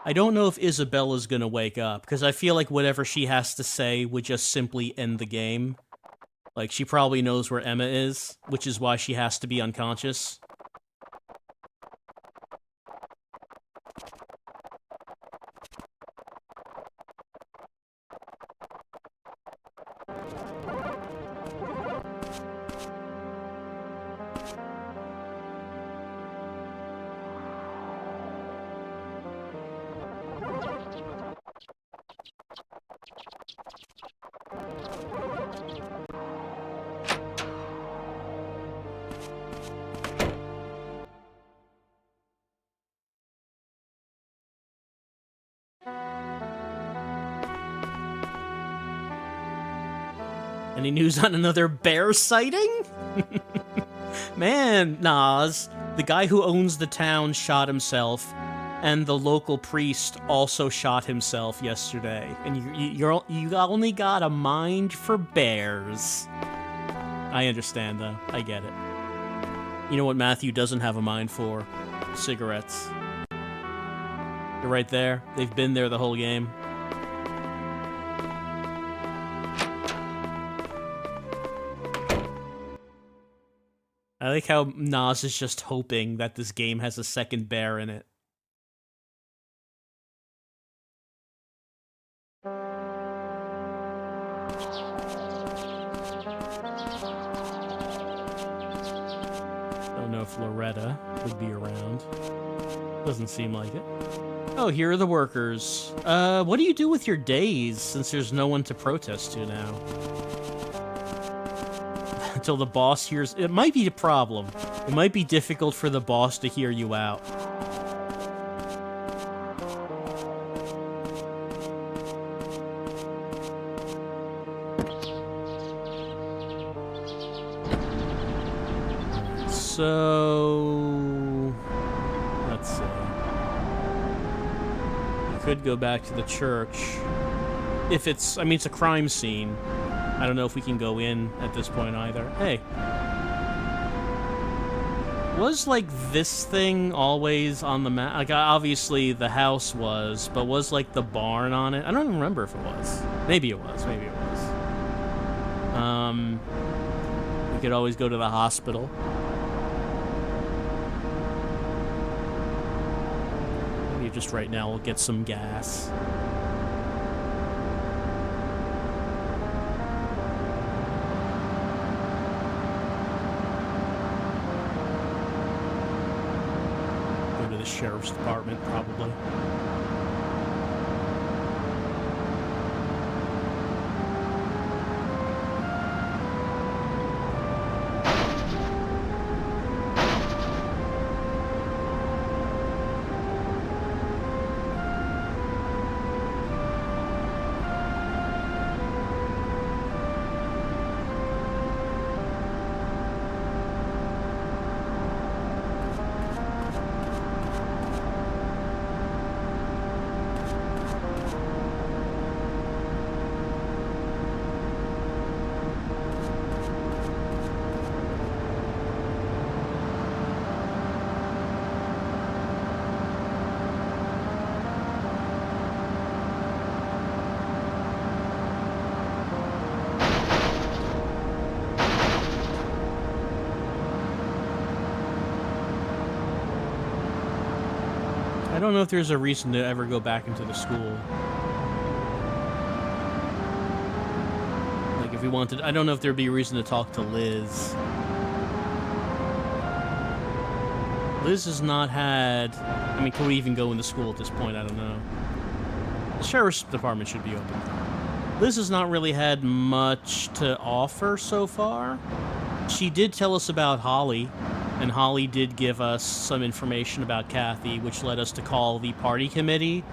I don't know if Isabella's going to wake up, because I feel like whatever she has to say would just simply end the game. Like, she probably knows where Emma is, which is why she has to be unconscious. Any news on another bear sighting? Man, Nas, the guy who owns the town shot himself, and the local priest also shot himself yesterday. And you only got a mind for bears. I understand, though. I get it. You know what Matthew doesn't have a mind for? Cigarettes. You're right there. They've been there the whole game. I like how Nas is just hoping that this game has a second bear in it. Don't know if Loretta would be around. Doesn't seem like it. Oh, here are the workers. What do you do with your days, since there's no one to protest to now? Until the boss hears... It might be a problem. It might be difficult for the boss to hear you out. So... let's see. We could go back to the church. If it's... I mean, it's a crime scene. I don't know if we can go in at this point either. Hey. Was, like, this thing always on the map? Like, obviously the house was, but was, like, the barn on it? I don't even remember if it was. Maybe it was. Maybe it was. We could always go to the hospital. Maybe just right now we'll get some gas. The sheriff's department, probably. I don't know if there's a reason to ever go back into the school. Like, if we wanted... I don't know if there'd be a reason to talk to Liz. Liz has not had... I mean, can we even go into school at this point? I don't know. The sheriff's department should be open. Liz has not really had much to offer so far. She did tell us about Holly, and Holly did give us some information about Kathy, which led us to call the party committee,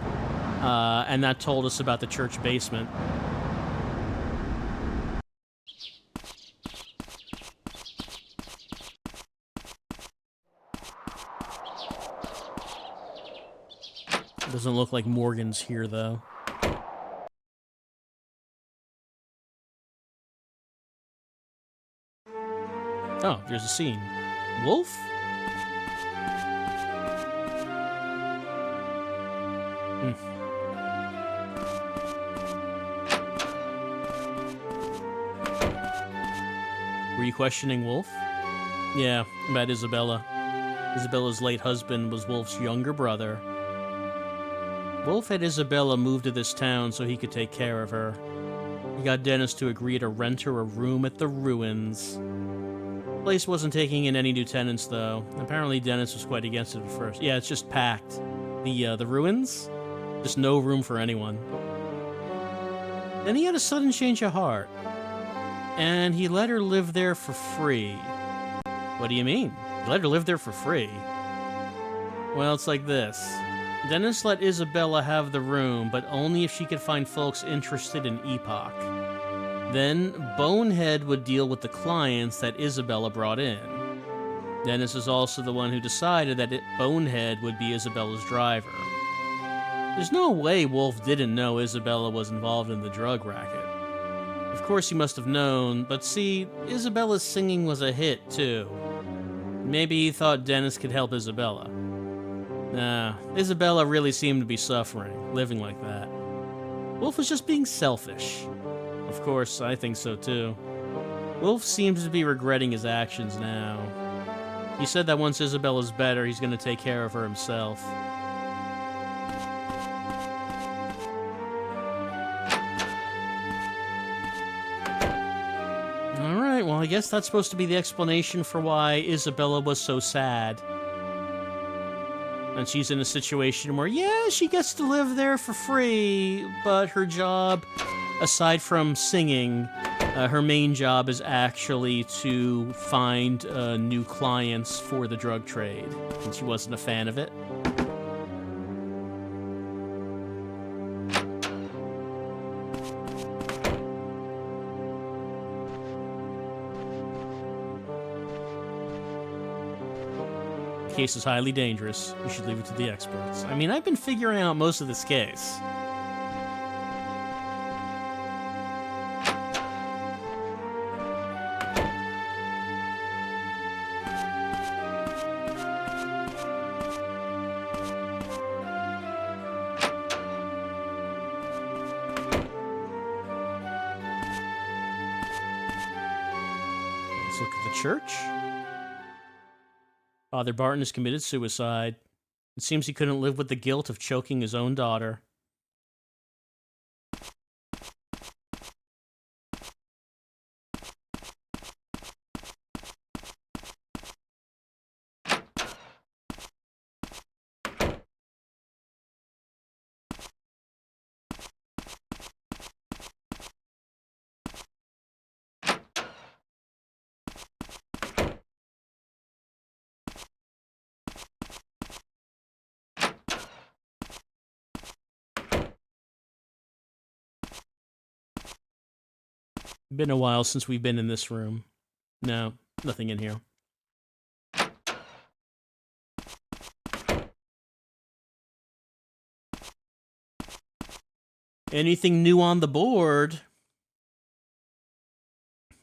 and that told us about the church basement. Doesn't look like Morgan's here, though. Oh, there's a scene. Wolf? Were you questioning Wolf? Yeah, about Isabella. Isabella's late husband was Wolf's younger brother. Wolf had Isabella move to this town so he could take care of her. He got Dennis to agree to rent her a room at the ruins. The place wasn't taking in any new tenants, though. Apparently Dennis was quite against it at first. Yeah, it's just packed. The ruins? Just no room for anyone. Then he had a sudden change of heart. And he let her live there for free. What do you mean? He let her live there for free? Well, it's like this. Dennis let Isabella have the room, but only if she could find folks interested in Epoch. Then, Bonehead would deal with the clients that Isabella brought in. Dennis is also the one who decided that Bonehead would be Isabella's driver. There's no way Wolf didn't know Isabella was involved in the drug racket. Of course he must have known, but see, Isabella's singing was a hit, too. Maybe he thought Dennis could help Isabella. Nah, Isabella really seemed to be suffering, living like that. Wolf was just being selfish. Of course, I think so too. Wolf seems to be regretting his actions now. He said that once Isabella's better, he's going to take care of her himself. Alright, well I guess that's supposed to be the explanation for why Isabella was so sad. And she's in a situation where, yeah, she gets to live there for free, but her job, aside from singing, her main job is actually to find new clients for the drug trade, and she wasn't a fan of it. The case is highly dangerous. We should leave it to the experts. I mean, I've been figuring out most of this case. Let's look at the church. Father Barton has committed suicide. It seems he couldn't live with the guilt of choking his own daughter. Been a while since we've been in this room. No, nothing in here. Anything new on the board?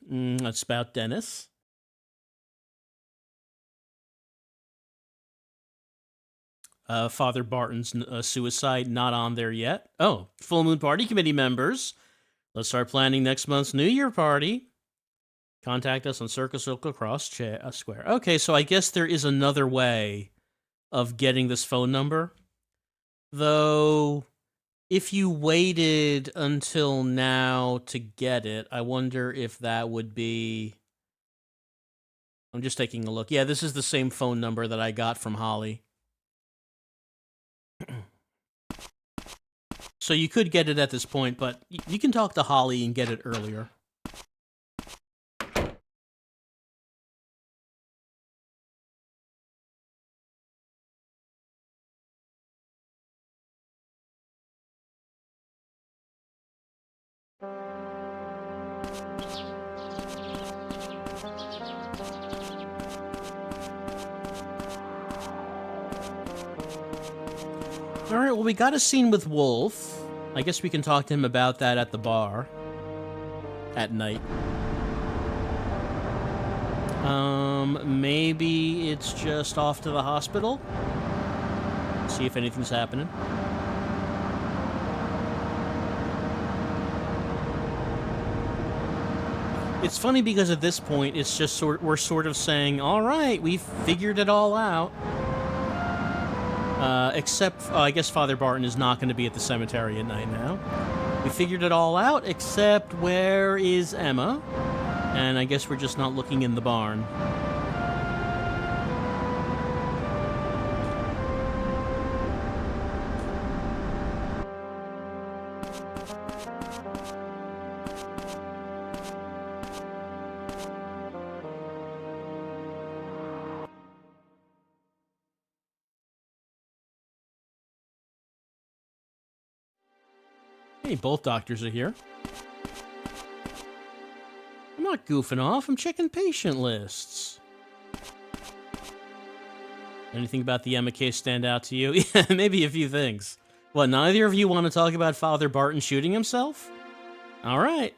That's about Dennis. Father Barton's suicide, not on there yet. Oh, Full Moon Party Committee members. Let's start planning next month's New Year party. Contact us on Circle Cross Square. Okay, so I guess there is another way of getting this phone number. Though, if you waited until now to get it, I wonder if that would be... I'm just taking a look. Yeah, this is the same phone number that I got from Holly. So you could get it at this point, but you can talk to Holly and get it earlier. Alright, well, we got a scene with Wolf. I guess we can talk to him about that at the bar. At night. Maybe it's just off to the hospital? See if anything's happening. It's funny because at this point, it's just we're sort of saying, alright, we've figured it all out. Except, I guess Father Barton is not going to be at the cemetery at night now. We figured it all out, except where is Emma? And I guess we're just not looking in the barn. Hey, both doctors are here. I'm not goofing off, I'm checking patient lists. Anything about the Emma case stand out to you? Yeah, maybe a few things. What, neither of you want to talk about Father Barton shooting himself? Alright.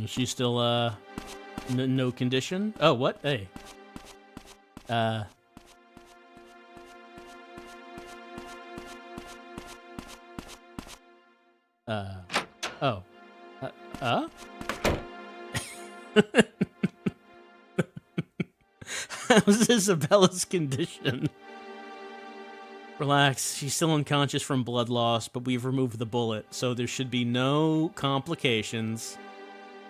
She's still, no condition? Oh, what? Hey. Oh. How's Isabella's condition? Relax, she's still unconscious from blood loss, but we've removed the bullet, so there should be no complications.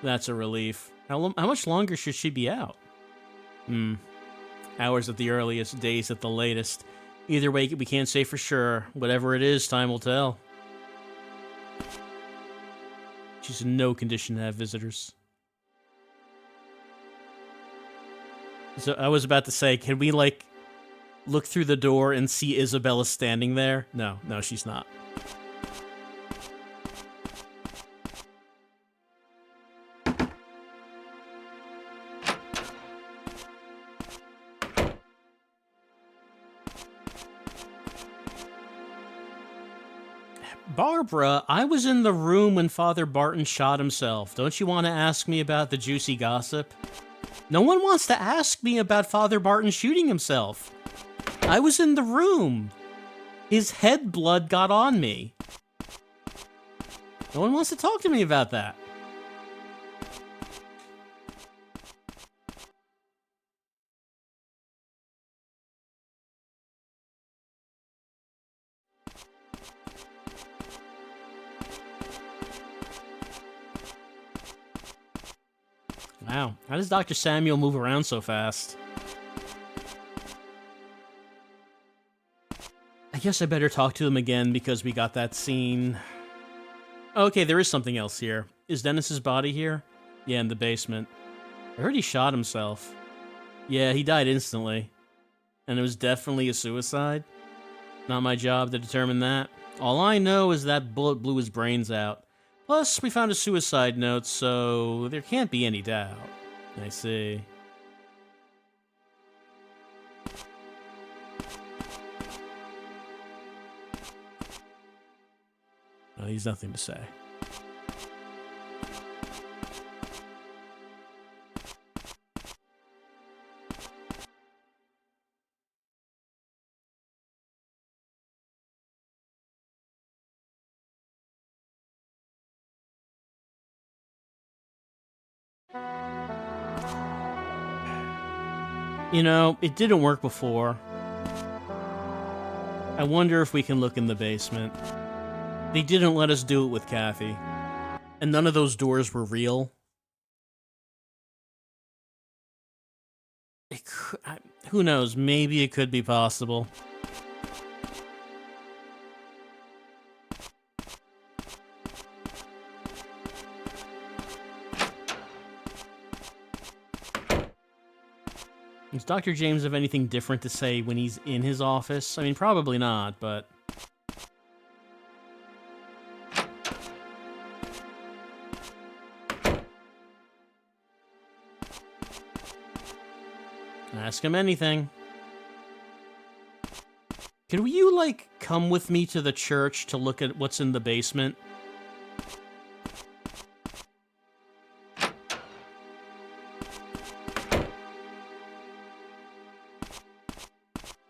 That's a relief. How much longer should she be out? Hours at the earliest, days at the latest. Either way, we can't say for sure. Whatever it is, time will tell. She's in no condition to have visitors. So I was about to say, can we, like, look through the door and see Isabella standing there? No, she's not. Barbara, I was in the room when Father Barton shot himself. Don't you want to ask me about the juicy gossip? No one wants to ask me about Father Barton shooting himself. I was in the room. His head blood got on me. No one wants to talk to me about that. Wow, how does Dr. Samuel move around so fast? I guess I better talk to him again because we got that scene. Okay, there is something else here. Is Dennis's body here? Yeah, in the basement. I heard he shot himself. Yeah, he died instantly. And it was definitely a suicide. Not my job to determine that. All I know is that bullet blew his brains out. Plus, we found a suicide note, so there can't be any doubt. I see. Well, he's nothing to say. You know, it didn't work before. I wonder if we can look in the basement. They didn't let us do it with Kathy. And none of those doors were real. Who knows? Maybe it could be possible. Does Dr. James have anything different to say when he's in his office? I mean, probably not, but... Ask him anything. Could you, like, come with me to the church to look at what's in the basement?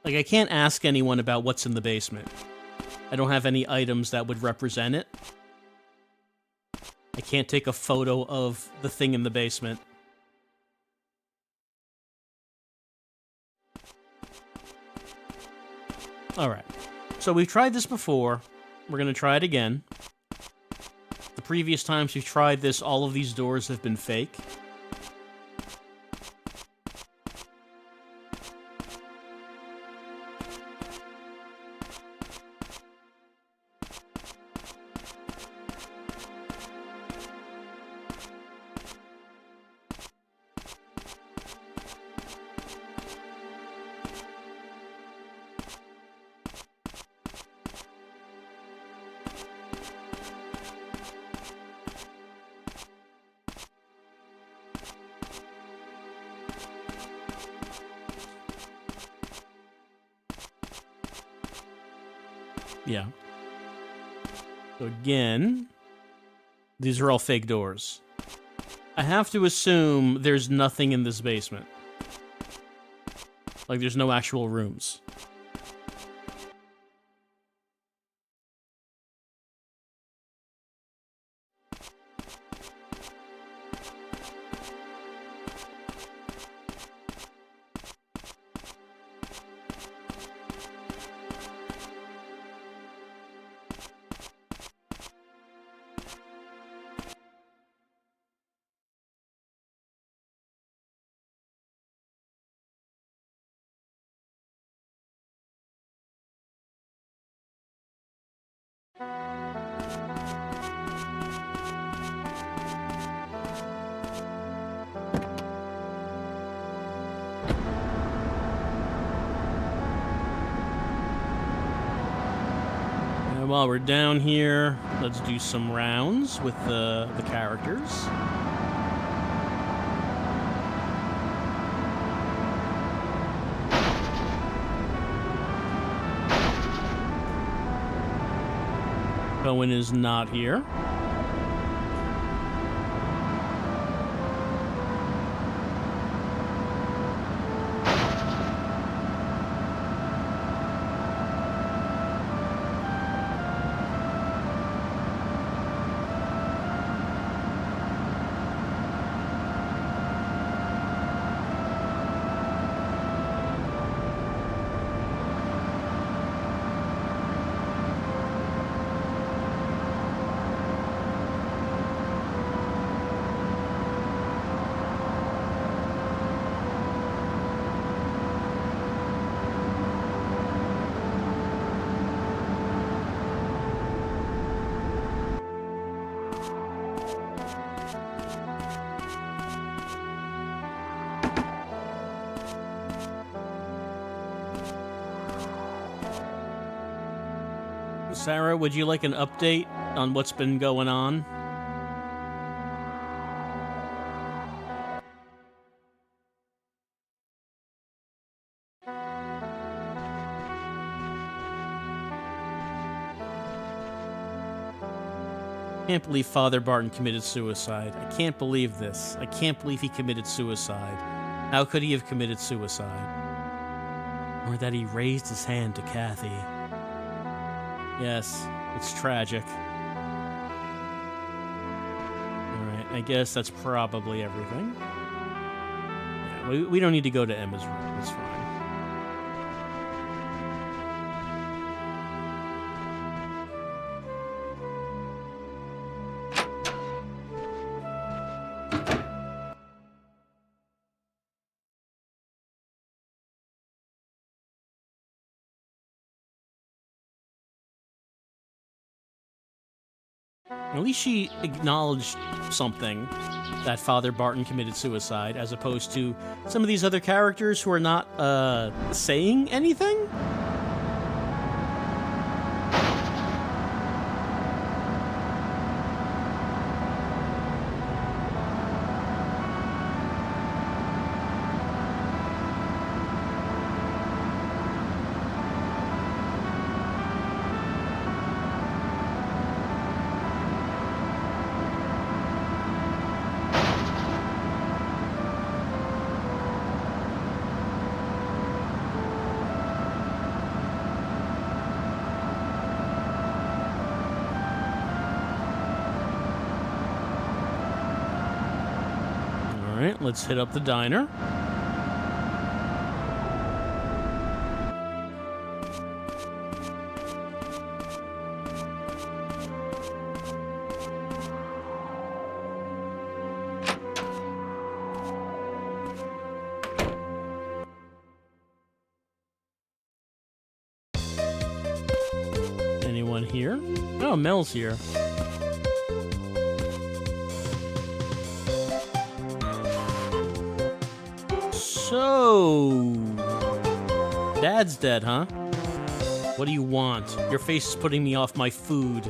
Like, I can't ask anyone about what's in the basement. I don't have any items that would represent it. I can't take a photo of the thing in the basement. Alright. So we've tried this before. We're gonna try it again. The previous times we've tried this, all of these doors have been fake. Yeah. So again, these are all fake doors. I have to assume there's nothing in this basement. Like, there's no actual rooms. And while we're down here, let's do some rounds with the characters. Owen is not here. Sarah, would you like an update on what's been going on? I can't believe Father Barton committed suicide. I can't believe this. I can't believe he committed suicide. How could he have committed suicide? Or that he raised his hand to Kathy. Yes, it's tragic. Alright. I guess that's probably everything. Yeah, we don't need to go to Emma's room. It's fine. At least she acknowledged something, that Father Barton committed suicide, as opposed to some of these other characters who are not, saying anything? Alright, let's hit up the diner. Anyone here? Oh, Mel's here. So, Dad's dead, huh? What do you want? Your face is putting me off my food.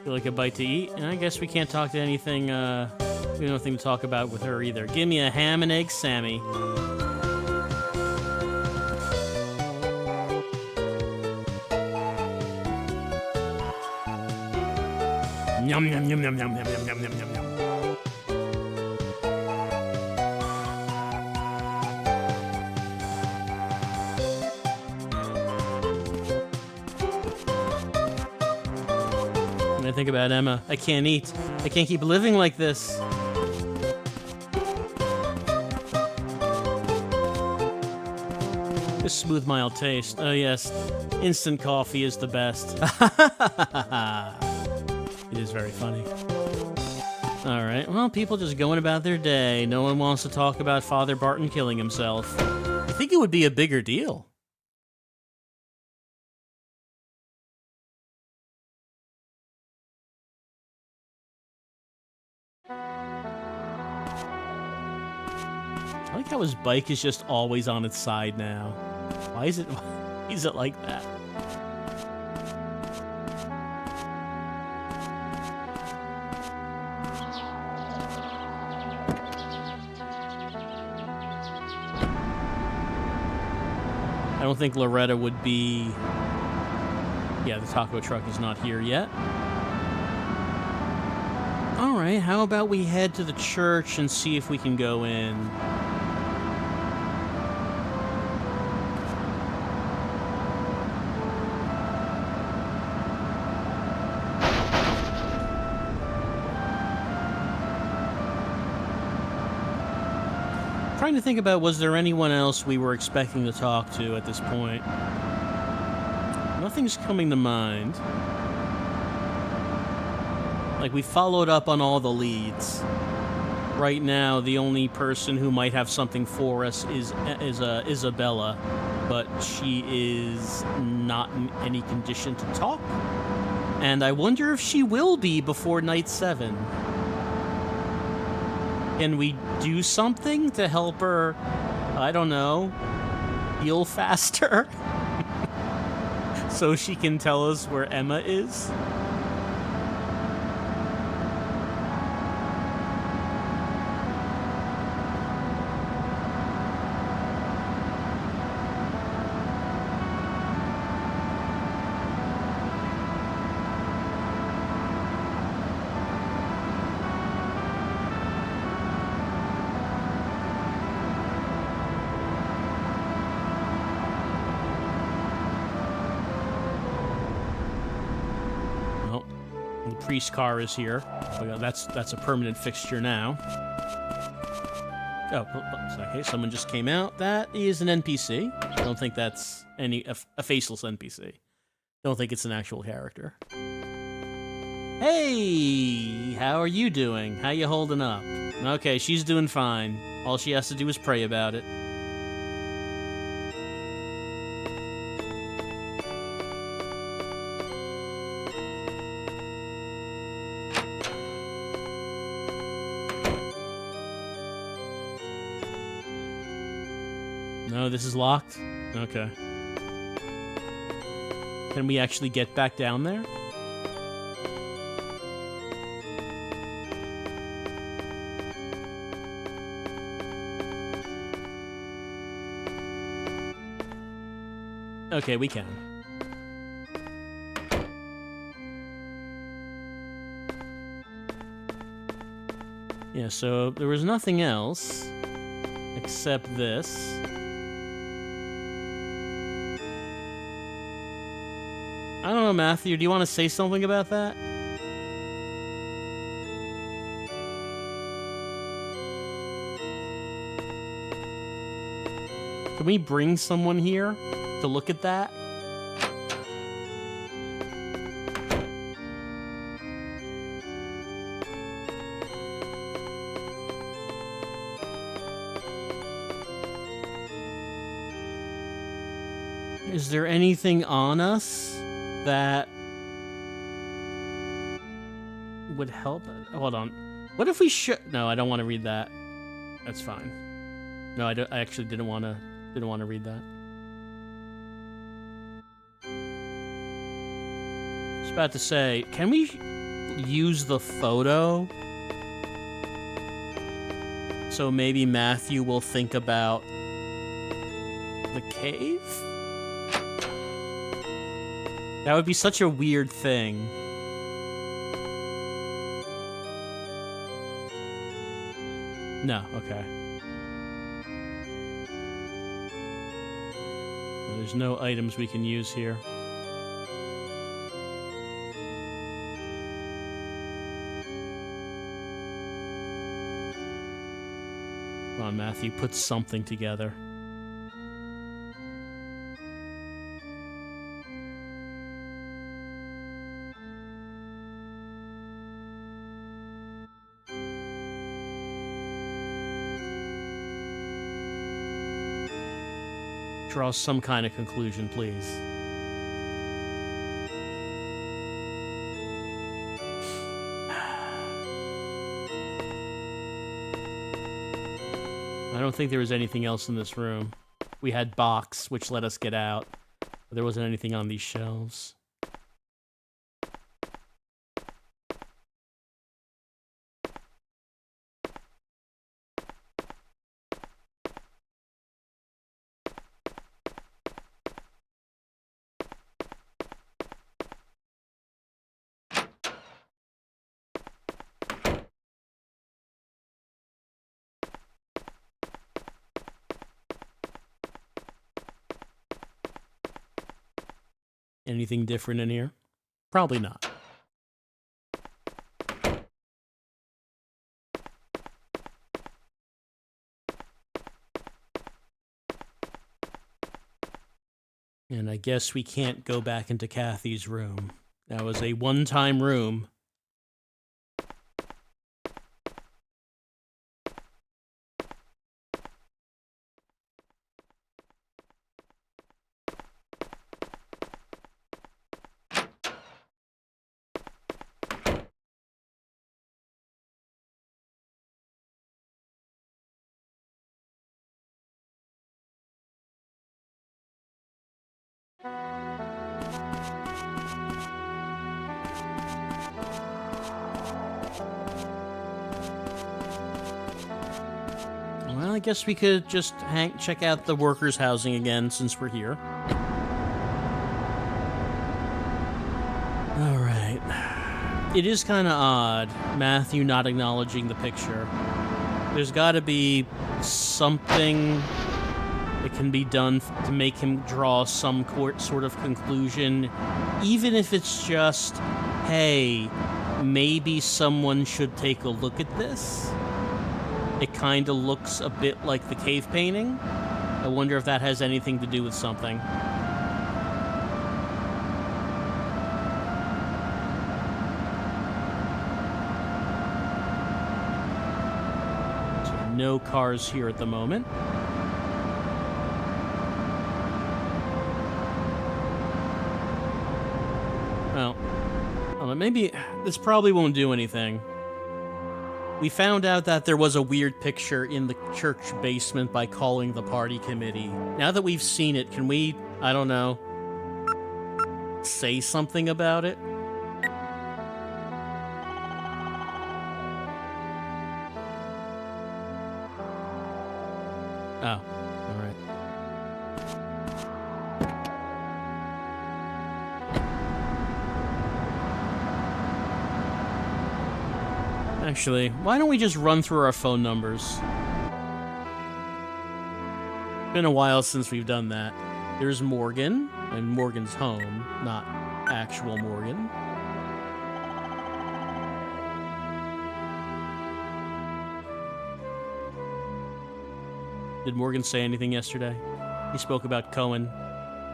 Feel like a bite to eat? I guess we can't talk to anything, we have nothing to talk about with her either. Give me a ham and egg Sammy. Yum, yum, yum, yum, yum, yum, yum, yum, yum, yum, yum. When I think about Emma, I can't eat. I can't keep living like this. This smooth, mild taste. Oh yes, instant coffee is the best. It is very funny. Alright, well, people just going about their day. No one wants to talk about Father Barton killing himself. I think it would be a bigger deal. I like how his bike is just always on its side now. Why is it like that? I don't think Loretta would be... Yeah, the taco truck is not here yet. Alright, how about we head to the church and see if we can go in? Trying to think about, was there anyone else we were expecting to talk to at this point? Nothing's coming to mind. Like, we followed up on all the leads. Right now, the only person who might have something for us is Isabella, but she is not in any condition to talk. And I wonder if she will be before night 7. Can we do something to help her, I don't know, heal faster? So she can tell us where Emma is? priest car is here. That's a permanent fixture now. Oh, okay, someone just came out. That is an NPC. I don't think that's a faceless NPC. Don't think it's an actual character. Hey, how are you doing? How you holding up? Okay, she's doing fine. All she has to do is pray about it. No, this is locked? Okay. Can we actually get back down there? Okay, we can. Yeah, so there was nothing else except this. I don't know, Matthew, do you want to say something about that? Can we bring someone here to look at that? Is there anything on us that would help? Hold on. What if we should? No, I don't want to read that. That's fine. No, I actually didn't want to read that. I was about to say, can we use the photo? So maybe Matthew will think about the cave? That would be such a weird thing. No, okay. There's no items we can use here. Come on, Matthew, put something together. Draw some kind of conclusion, please. I don't think there was anything else in this room. We had box, which let us get out. But there wasn't anything on these shelves. Anything different in here? Probably not. And I guess we can't go back into Kathy's room. That was a one-time room. Well, I guess we could just check out the workers' housing again since we're here. Alright. It is kind of odd, Matthew not acknowledging the picture. There's got to be something that can be done to make him draw some sort of conclusion, even if it's just, hey, maybe someone should take a look at this. It kind of looks a bit like the cave painting. I wonder if that has anything to do with something. So no cars here at the moment. Well, I don't know, maybe this probably won't do anything. We found out that there was a weird picture in the church basement by calling the party committee. Now that we've seen it, can we, I don't know, say something about it? Oh, all right. Actually, why don't we just run through our phone numbers? Been a while since we've done that. There's Morgan, and Morgan's home, not actual Morgan. Did Morgan say anything yesterday? He spoke about Cohen.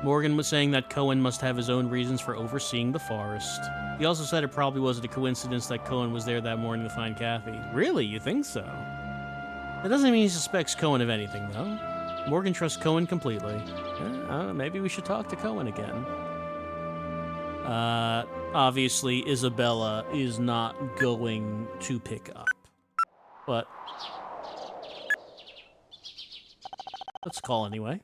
Morgan was saying that Cohen must have his own reasons for overseeing the forest. He also said it probably wasn't a coincidence that Cohen was there that morning to find Kathy. Really? You think so? That doesn't mean he suspects Cohen of anything, though. Morgan trusts Cohen completely. I don't know, maybe we should talk to Cohen again. Obviously, Isabella is not going to pick up. But let's call anyway.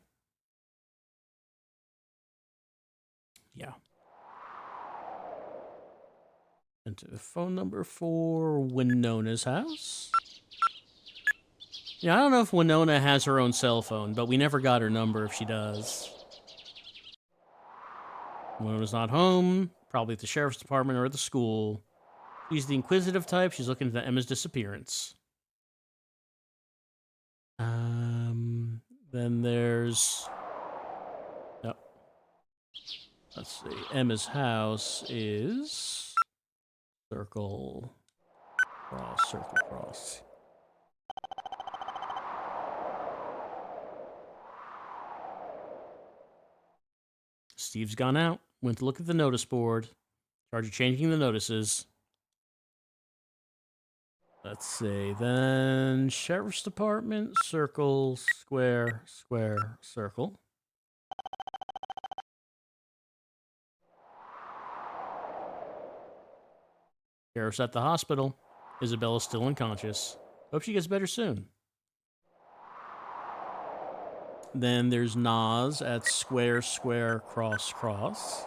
Yeah. Enter the phone number for Winona's house. Yeah, I don't know if Winona has her own cell phone, but we never got her number if she does. Winona's not home, probably at the sheriff's department or at the school. She's the inquisitive type. She's looking into Emma's disappearance. Then there's... Yep. Let's see. Emma's house is... Circle... Cross, circle, cross. Steve's gone out. Went to look at the notice board. Charge of changing the notices. Let's see. Then Sheriff's Department, circle, square, square, circle. Sheriff's at the hospital. Isabella's still unconscious. Hope she gets better soon. Then there's Nas at square, square, cross, cross.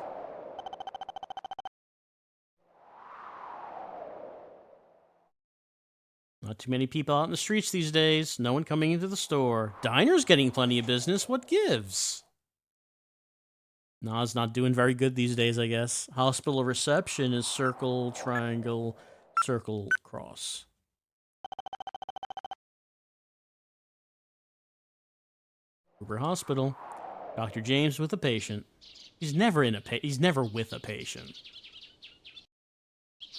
Not too many people out in the streets these days. No one coming into the store. Diner's getting plenty of business. What gives? Nas not doing very good these days, I guess. Hospital reception is circle, triangle, circle, cross. Uber Hospital. Dr. James with a patient. He's never with a patient.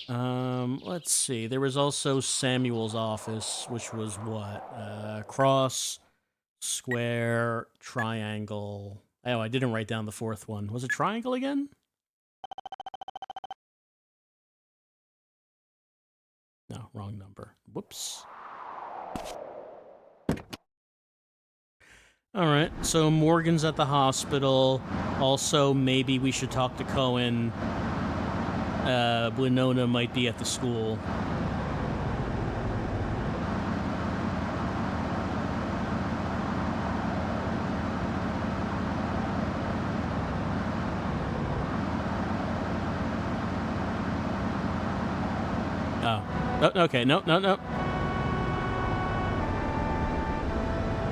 Let's see. There was also Samuel's office, which was what? Cross, square, triangle. Oh, I didn't write down the fourth one. Was it triangle again? No, wrong number. Whoops. All right, so Morgan's at the hospital. Also, maybe we should talk to Cohen. Winona might be at the school. Oh, okay, no.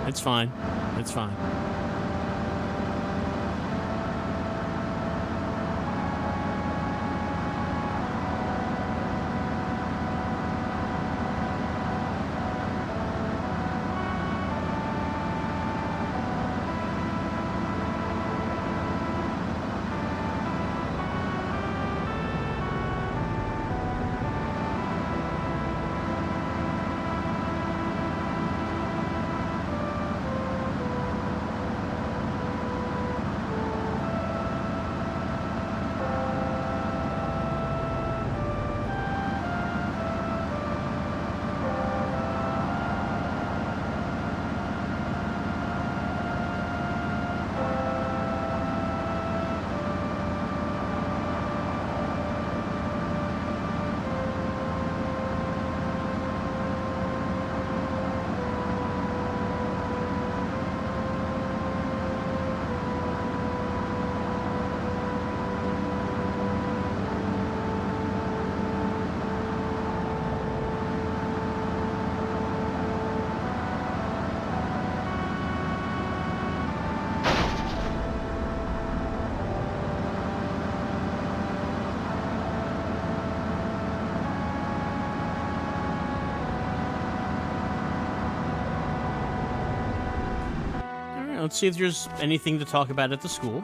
It's fine. It's fine. let's see if there's anything to talk about at the school.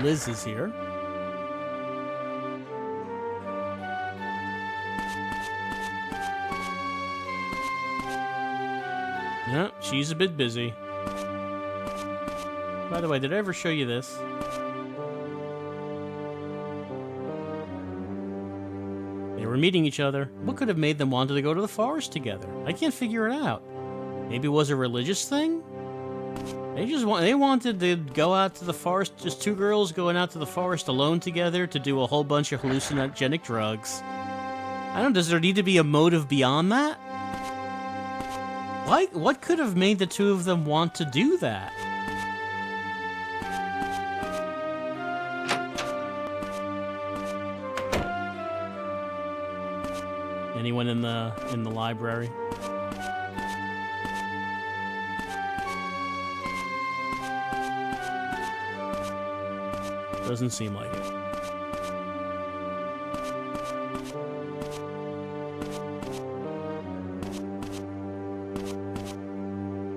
Liz is here. No, she's a bit busy. By the way, did I ever show you this? They were meeting each other. What could have made them want to go to the forest together? I can't figure it out. Maybe it was a religious thing? They wanted to go out to the forest, just two girls going out to the forest alone together to do a whole bunch of hallucinogenic drugs. I don't know, does there need to be a motive beyond that? What could have made the two of them want to do that? Anyone in the library? Doesn't seem like it.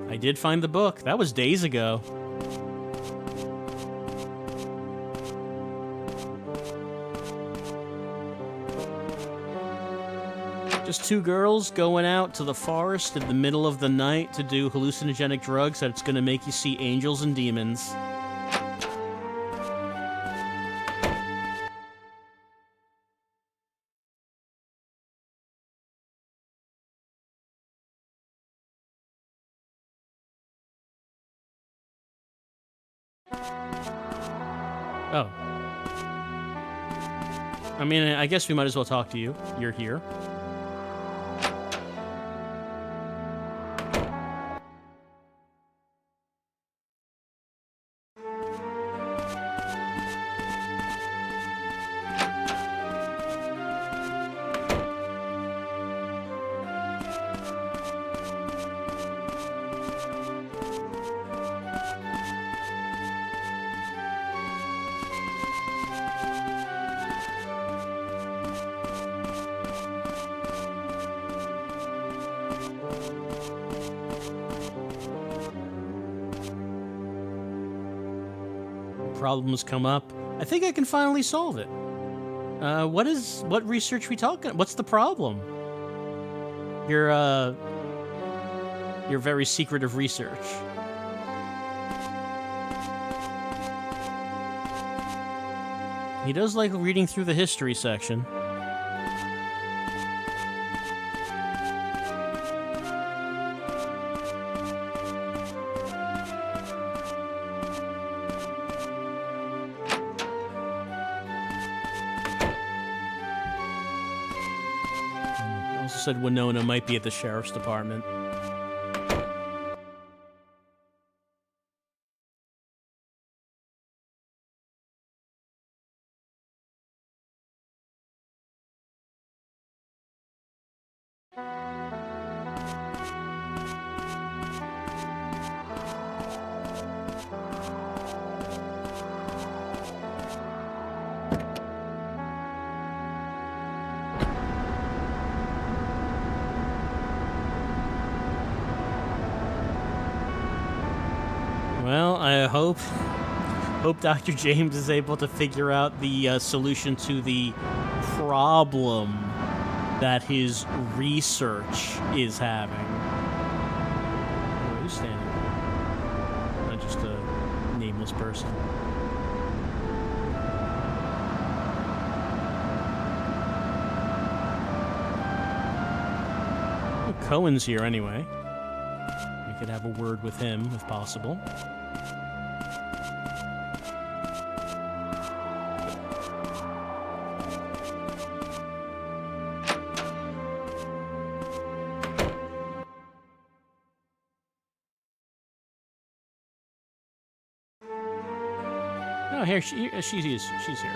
I did find the book. That was days ago. Just two girls going out to the forest in the middle of the night to do hallucinogenic drugs that's going to make you see angels and demons. Oh. I mean, I guess we might as well talk to you. You're here. Problems come up. I think I can finally solve it. What research we talking? What's the problem? Your very secretive research. He does like reading through the history section. Said Winona might be at the sheriff's department. Well, I hope Dr. James is able to figure out the solution to the problem that his research is having. Oh, who's standing there? Not just a nameless person. Oh, Cohen's here anyway. We could have a word with him if possible. Oh, here, she's here.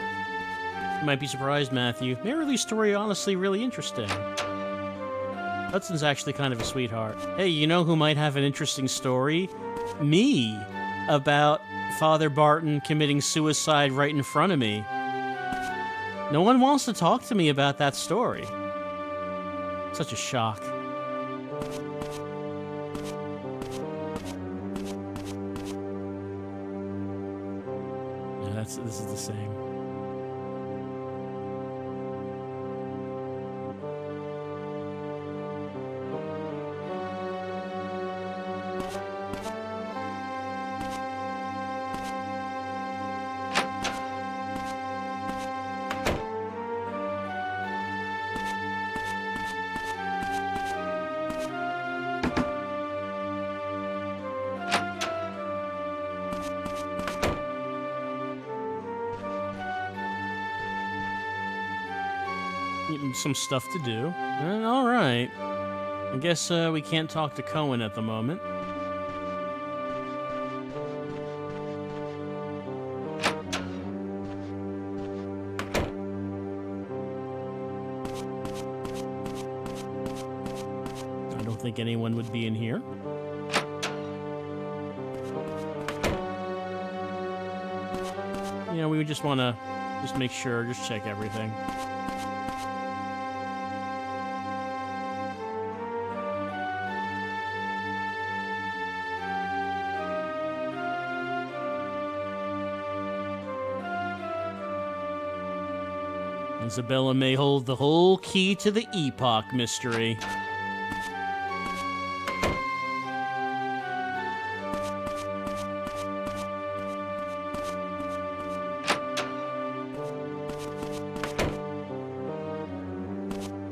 You might be surprised, Matthew. Marily's story honestly really interesting. Hudson's actually kind of a sweetheart. Hey, you know who might have an interesting story? Me! About Father Barton committing suicide right in front of me. No one wants to talk to me about that story. Such a shock. Yeah, this is the same. Some stuff to do. All right. I guess we can't talk to Cohen at the moment. I don't think anyone would be in here. You know, we would just want to make sure, just check everything. Isabella may hold the whole key to the Epoch mystery.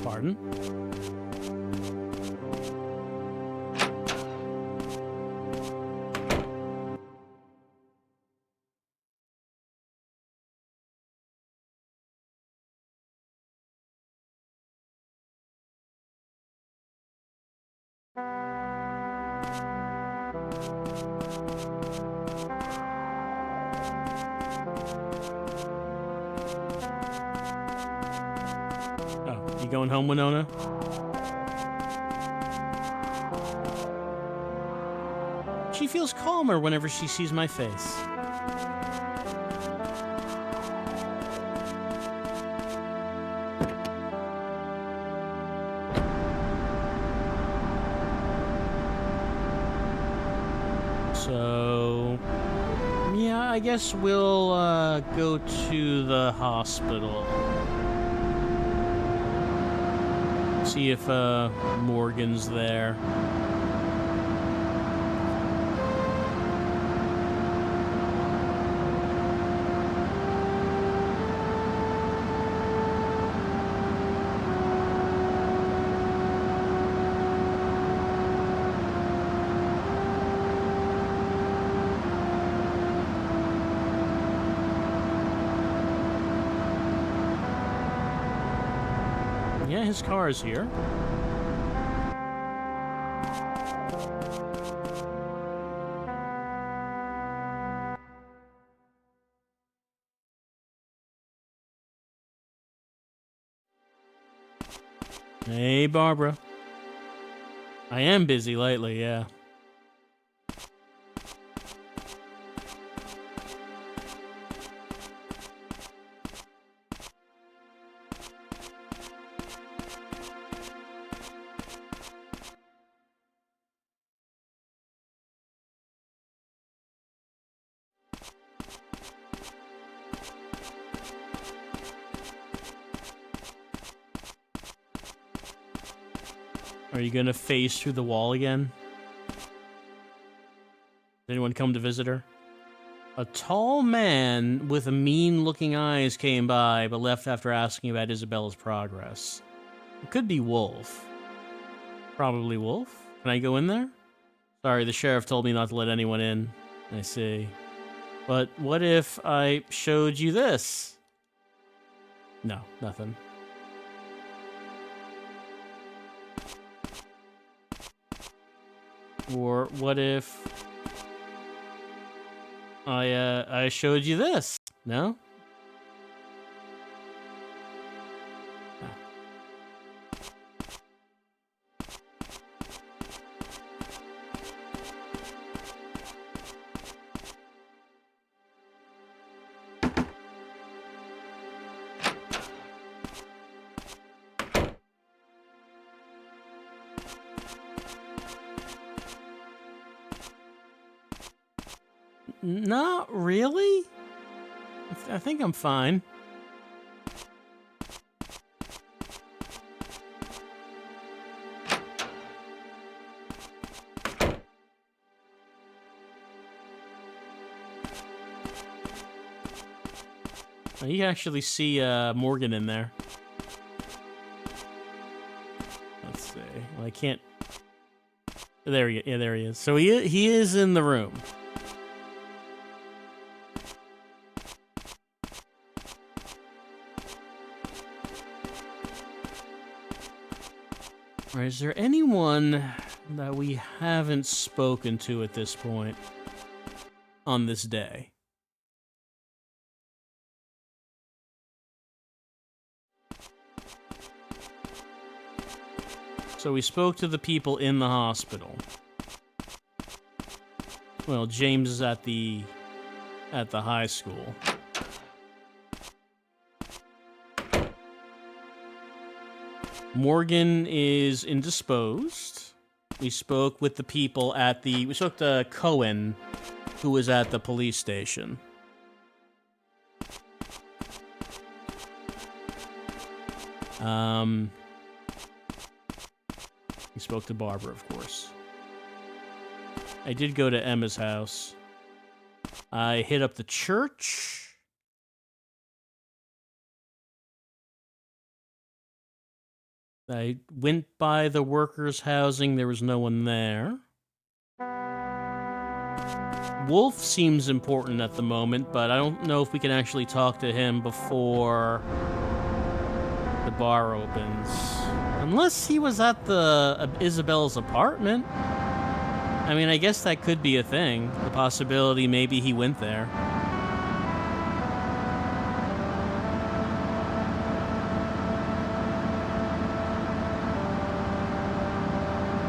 Pardon? Oh, you going home, Winona? She feels calmer whenever she sees my face. So, yeah, I guess we'll go to the hospital. See if Morgan's there. Yeah, his car is here. Hey, Barbara. I am busy lately, yeah. Are you gonna phase through the wall again? Did anyone come to visit her? A tall man with mean-looking eyes came by, but left after asking about Isabella's progress. It could be Wolf. Probably Wolf. Can I go in there? Sorry, the sheriff told me not to let anyone in. I see. But what if I showed you this? No, nothing. Or what if I showed you this. No? Not really. I think I'm fine. You can actually see Morgan in there. Let's see. Well, I can't. There he is. So he is in the room. Or is there anyone that we haven't spoken to at this point on this day? So we spoke to the people in the hospital. Well, James is at the high school. Morgan is indisposed. We spoke with the people at the... We spoke to Cohen, who was at the police station. We spoke to Barbara, of course. I did go to Emma's house. I hit up the church. I went by the workers' housing. There was no one there. Wolf seems important at the moment, but I don't know if we can actually talk to him before the bar opens. Unless he was at the Isabella's apartment. I mean, I guess that could be a thing. The possibility maybe he went there.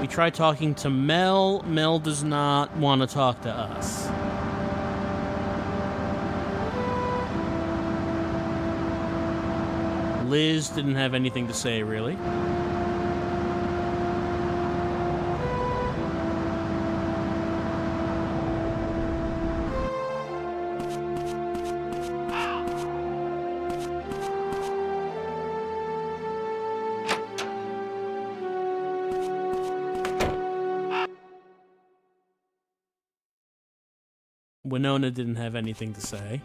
We tried talking to Mel. Mel does not want to talk to us. Liz didn't have anything to say, really. Winona didn't have anything to say.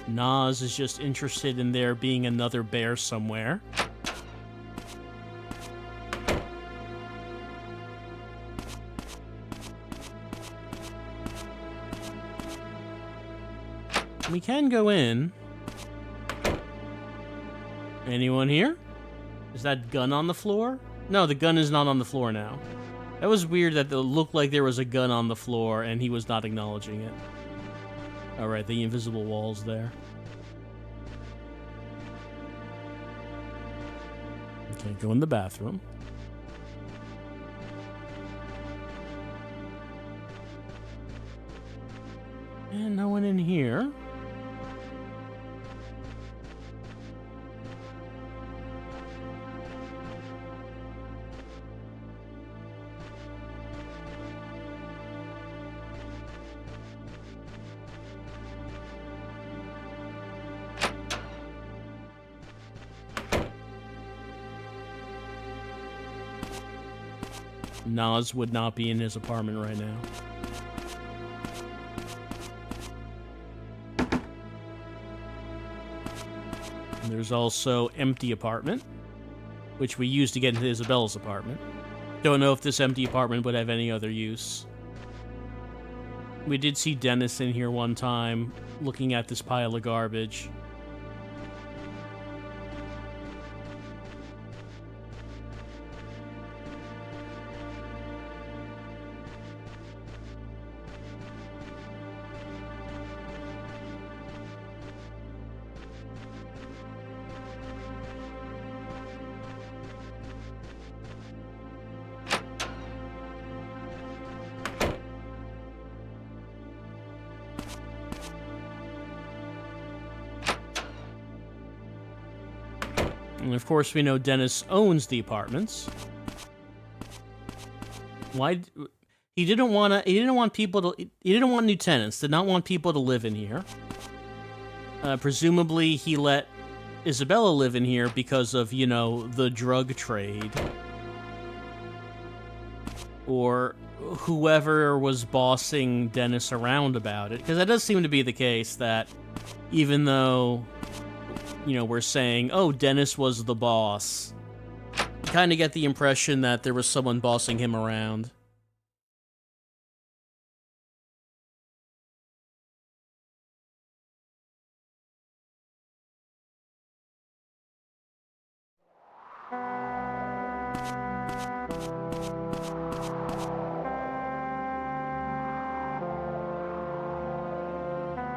Nas is just interested in there being another bear somewhere. We can go in. Anyone here? Is that gun on the floor? No, the gun is not on the floor now. That was weird that it looked like there was a gun on the floor and he was not acknowledging it. Alright, the invisible wall's there. Okay, go in the bathroom. And no one in here. Nas would not be in his apartment right now. And there's also empty apartment, which we used to get into Isabella's apartment. Don't know if this empty apartment would have any other use. We did see Dennis in here one time, looking at this pile of garbage. And of course, we know Dennis owns the apartments. Why? He didn't want to. He didn't want people to. He didn't want new tenants. Did not want people to live in here. Presumably, he let Isabella live in here because of, you know, the drug trade, or whoever was bossing Dennis around about it. Because that does seem to be the case. That even though, you know, we're saying, oh, Dennis was the boss, you kind of get the impression that there was someone bossing him around.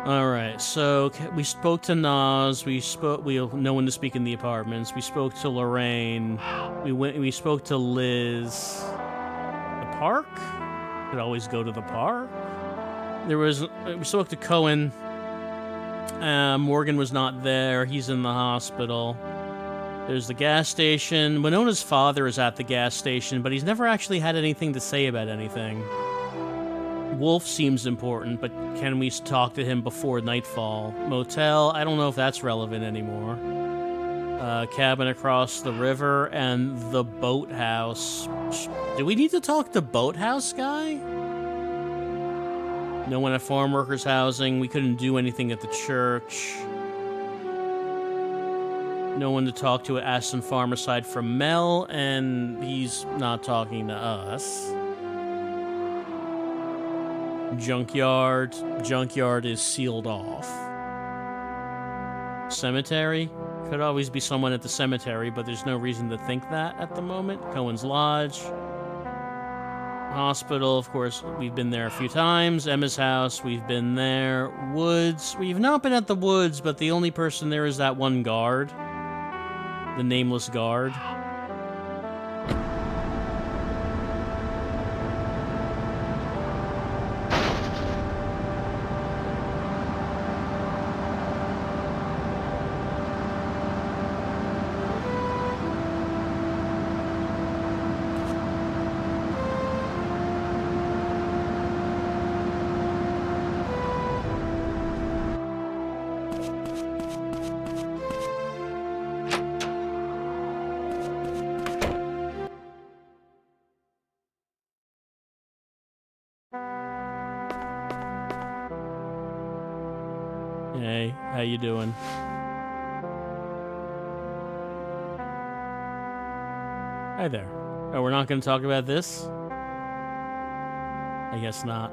Alright, so we spoke to Nas, we have no one to speak in the apartments, we spoke to Lorraine, we spoke to Liz. The park? Could always go to the park. We spoke to Cohen. Morgan was not there, he's in the hospital. There's the gas station. Winona's father is at the gas station, but he's never actually had anything to say about anything. Wolf seems important, but can we talk to him before nightfall? Motel, I don't know if that's relevant anymore. Cabin across the river, and the boathouse. Do we need to talk to boathouse guy? No one at farm workers housing. We couldn't do anything at the church. No one to talk to at Aston Farm aside from Mel, and he's not talking to us. Junkyard is sealed off. Cemetery? Could always be someone at the cemetery, but there's no reason to think that at the moment. Cohen's Lodge. Hospital, of course, we've been there a few times. Emma's house, we've been there. Woods, we've not been at the woods, but the only person there is that one guard. The nameless guard. Hey, how you doing? Hi there. Oh, we're not going to talk about this? I guess not.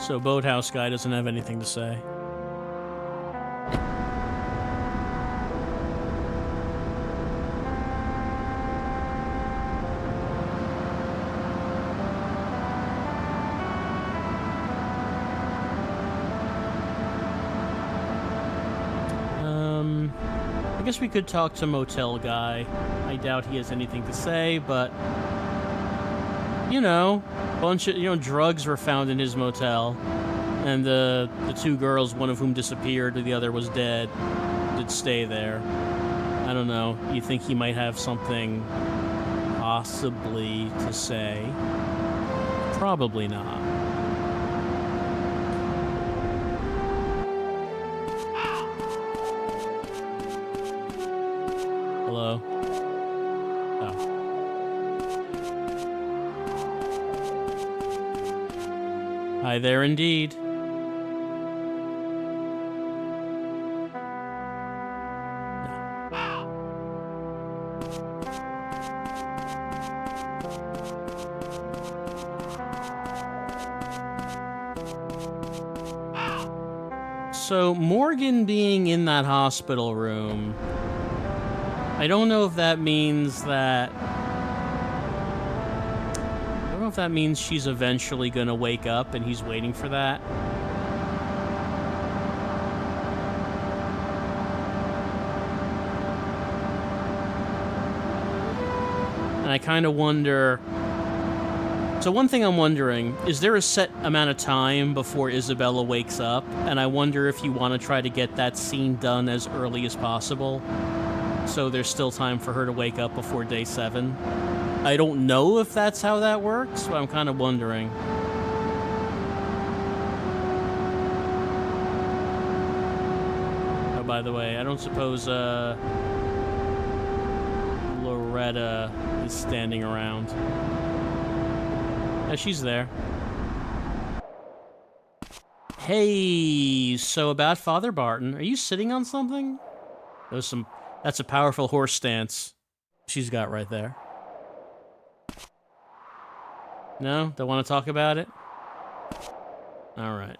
So boathouse guy doesn't have anything to say. I guess we could talk to motel guy. I doubt he has anything to say, but you know, bunch of, drugs were found in his motel, and the two girls, one of whom disappeared, the other was dead, did stay there. I don't know. You think he might have something possibly to say? Probably not. Hi there, indeed. So, Morgan being in that hospital room, I don't know if that means that... I don't know if that means she's eventually gonna wake up and he's waiting for that. And I kind of wonder... So one thing I'm wondering, is there a set amount of time before Isabella wakes up? And I wonder if you want to try to get that scene done as early as possible, so there's still time for her to wake up before day 7. I don't know if that's how that works, but I'm kind of wondering. Oh, by the way, I don't suppose Loretta is standing around. Yeah, she's there. Hey, so about Father Barton, are you sitting on something? That's a powerful horse stance she's got right there. No? Don't want to talk about it? All right.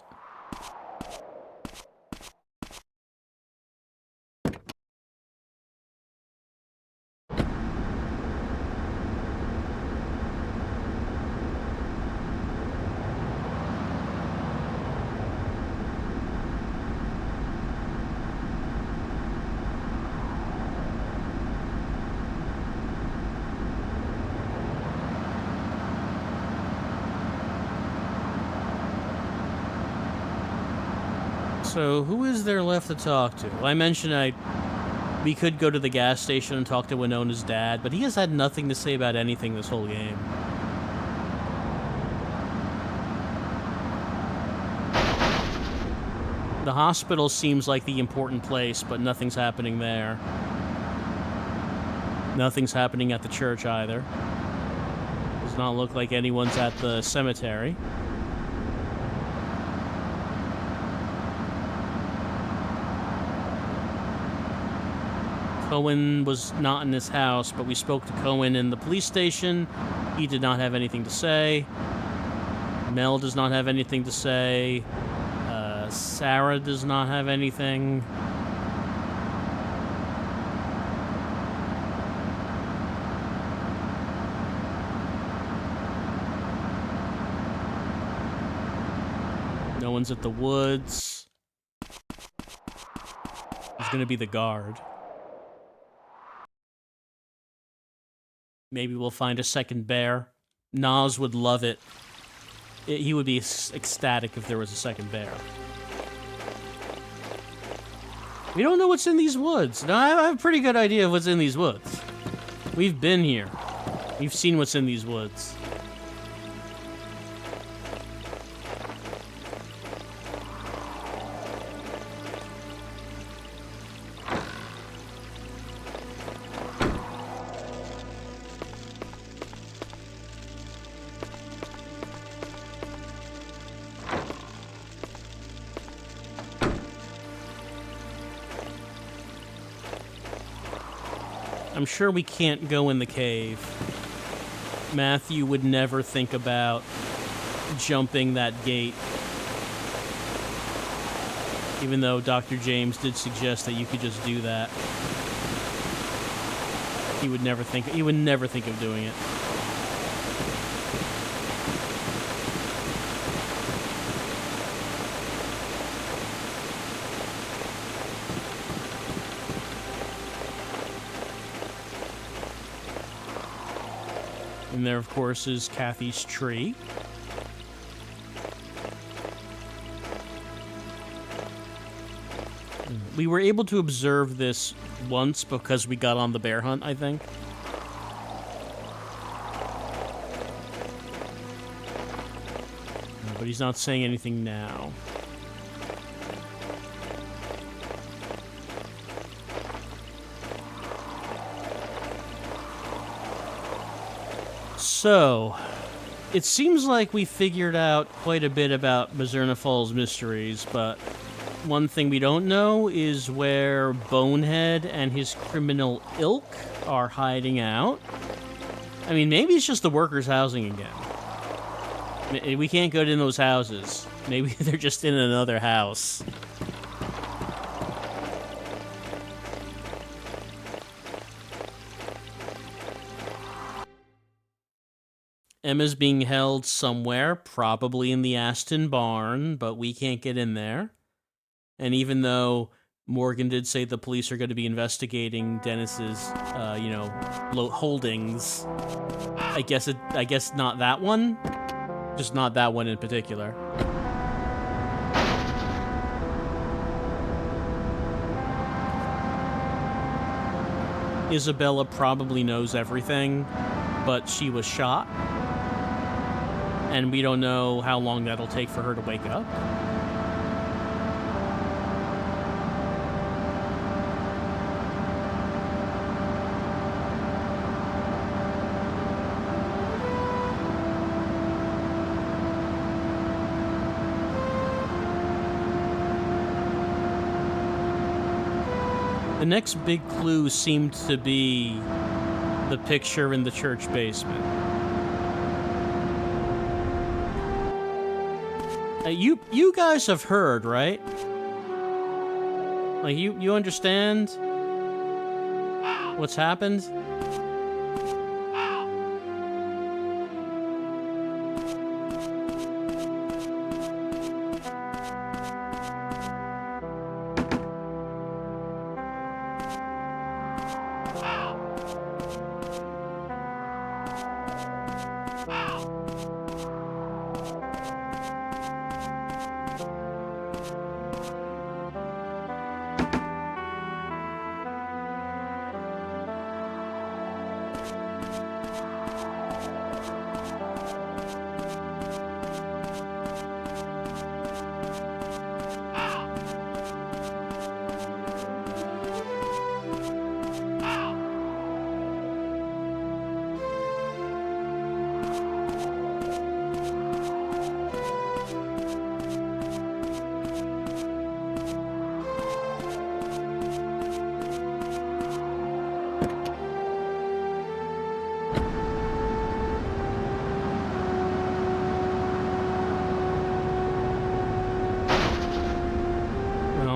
So, who is there left to talk to? Well, I mentioned we could go to the gas station and talk to Winona's dad, but he has had nothing to say about anything this whole game. The hospital seems like the important place, but nothing's happening there. Nothing's happening at the church either. Does not look like anyone's at the cemetery. Cohen was not in his house, but we spoke to Cohen in the police station. He did not have anything to say. Mel does not have anything to say. Sarah does not have anything. No one's at the woods. There's gonna be the guard. Maybe we'll find a second bear. Nas would love it. He would be ecstatic if there was a second bear. We don't know what's in these woods. No, I have a pretty good idea of what's in these woods. We've been here. We've seen what's in these woods. I'm sure we can't go in the cave. Matthew would never think about jumping that gate. Even though Dr. James did suggest that you could just do that. He would never think of doing it. And there, of course, is Kathy's tree. We were able to observe this once because we got on the bear hunt, I think. But he's not saying anything now. So, It seems like we figured out quite a bit about Mizzurna Falls mysteries, but one thing we don't know is where Bonehead and his criminal ilk are hiding out. I mean, maybe it's just the workers' housing again. We can't go in those houses. Maybe they're just in another house. Emma's being held somewhere, probably in the Aston barn, but we can't get in there. And even though Morgan did say the police are going to be investigating Dennis's, holdings, I guess not that one. Just not that one in particular. Isabella probably knows everything, but she was shot. And we don't know how long that'll take for her to wake up. The next big clue seemed to be the picture in the church basement. You guys have heard, right? Like, you understand what's happened?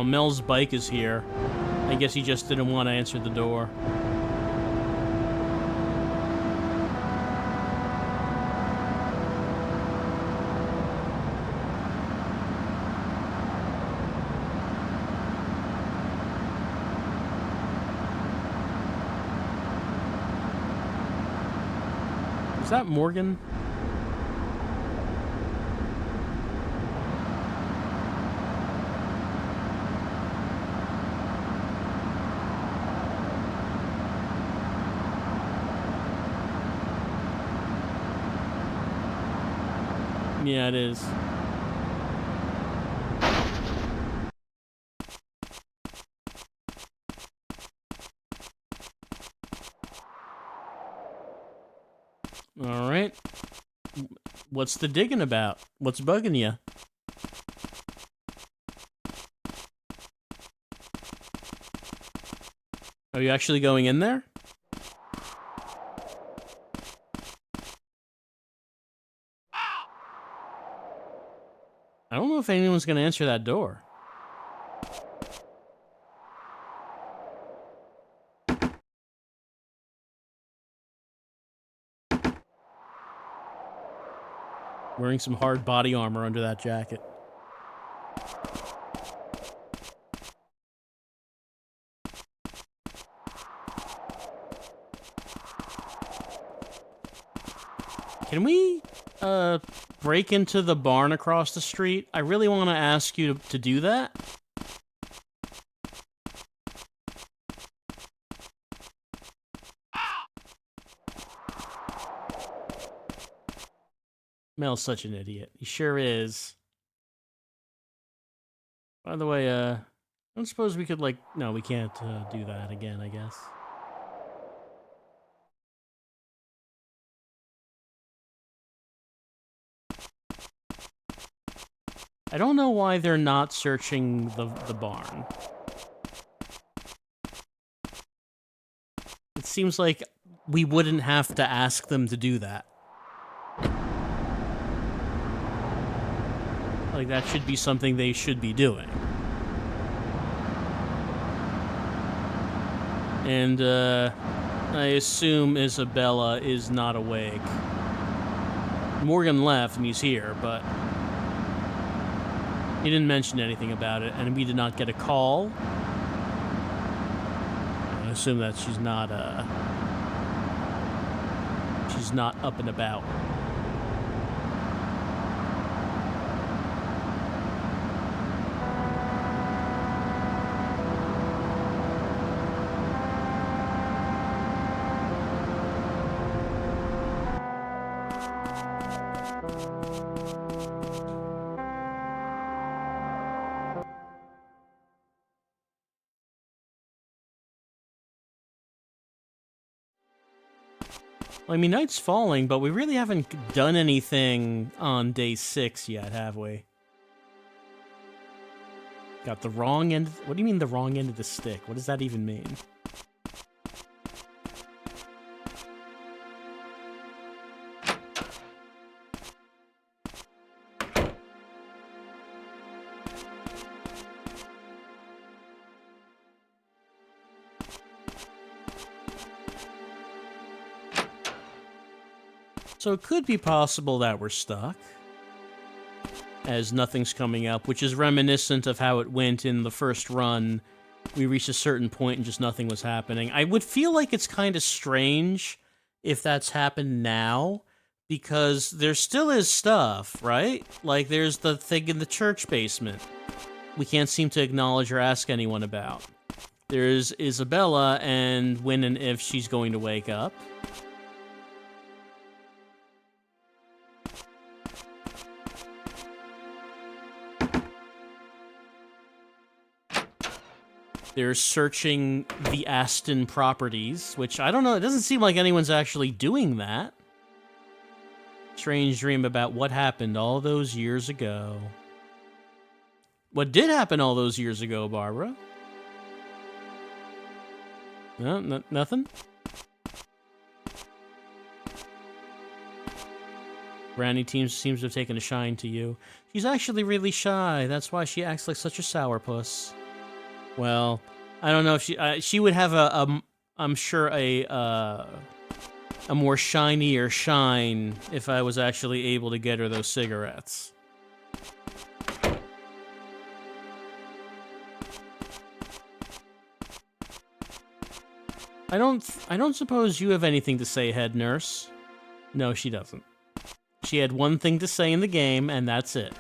Mel's bike is here. I guess he just didn't want to answer the door. Is that Morgan? Yeah, it is. All right. What's the digging about? What's bugging you? Are you actually going in there? I don't know if anyone's going to answer that door. Wearing some hard body armor under that jacket. Can we, break into the barn across the street? I really want to ask you to do that. Mel's such an idiot. He sure is. By the way, I don't suppose we could, no, we can't, do that again, I guess. I don't know why they're not searching the barn. It seems like we wouldn't have to ask them to do that. Like, that should be something they should be doing. And, I assume Isabella is not awake. Morgan left and he's here, but he didn't mention anything about it, and we did not get a call. I assume that she's not up and about. I mean, night's falling, but we really haven't done anything on day 6 yet, have we? Got the wrong end... What do you mean the wrong end of the stick? What does that even mean? So it could be possible that we're stuck, as nothing's coming up, which is reminiscent of how it went in the first run. We reached a certain point and just nothing was happening. I would feel like it's kind of strange if that's happened now, because there still is stuff, right? Like, there's the thing in the church basement we can't seem to acknowledge or ask anyone about. There's Isabella and when and if she's going to wake up. They're searching the Aston properties, which, I don't know, it doesn't seem like anyone's actually doing that. Strange dream about what happened all those years ago. What did happen all those years ago, Barbara? No, nothing? Granny seems to have taken a shine to you. She's actually really shy. That's why she acts like such a sourpuss. Well, I don't know if she would have I'm sure a more shinier shine if I was actually able to get her those cigarettes. I don't suppose you have anything to say, head nurse. No, she doesn't. She had one thing to say in the game, and that's it.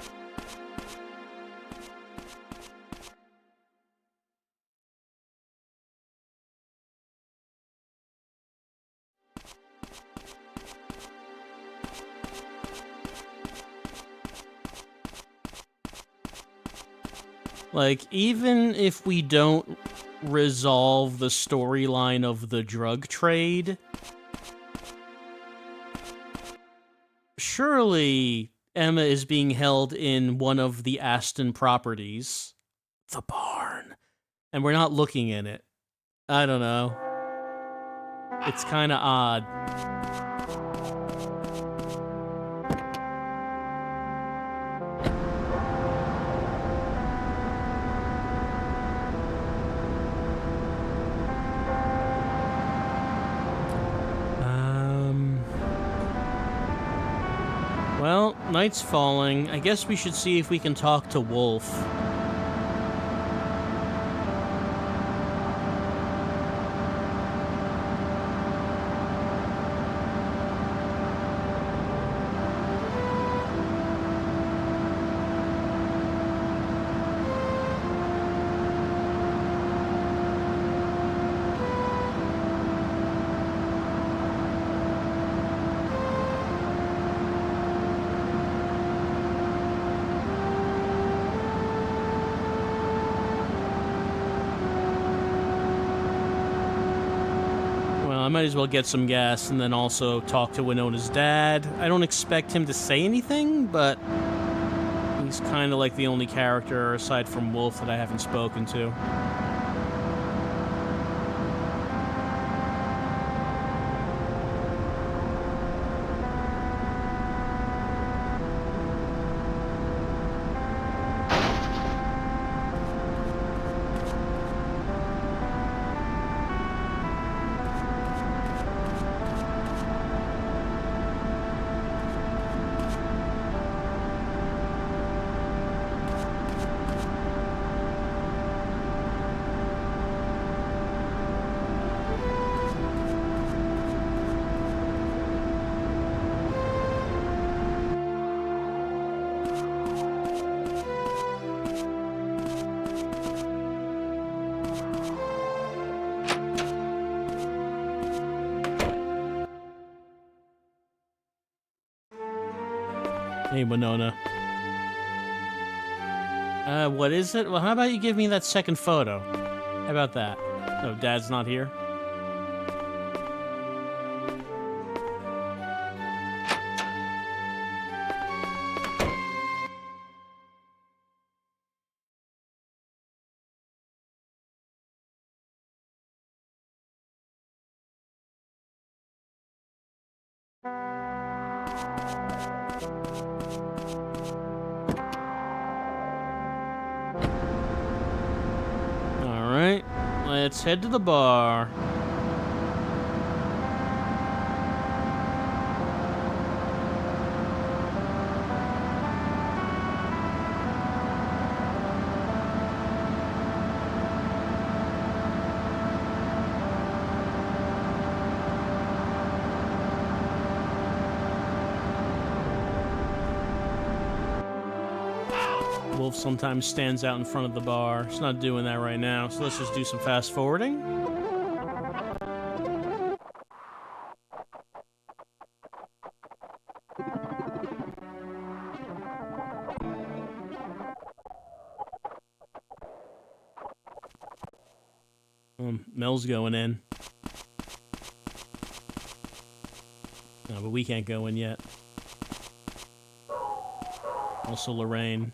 Like, even if we don't resolve the storyline of the drug trade, surely Emma is being held in one of the Aston properties. The barn. And we're not looking in it. I don't know. It's kind of odd. Well, night's falling. I guess we should see if we can talk to Wolf. I might as well get some gas and then also talk to Winona's dad. I don't expect him to say anything, but He's kind of like the only character, aside from Wolf, that I haven't spoken to. Hey, Winona. What is it? Well, how about you give me that second photo? How about that? Oh, Dad's not here? Alright, let's head to the bar. Wolf sometimes stands out in front of the bar. He's not doing that right now, so let's just do some fast forwarding. Mel's going in. No, but we can't go in yet. Also Lorraine.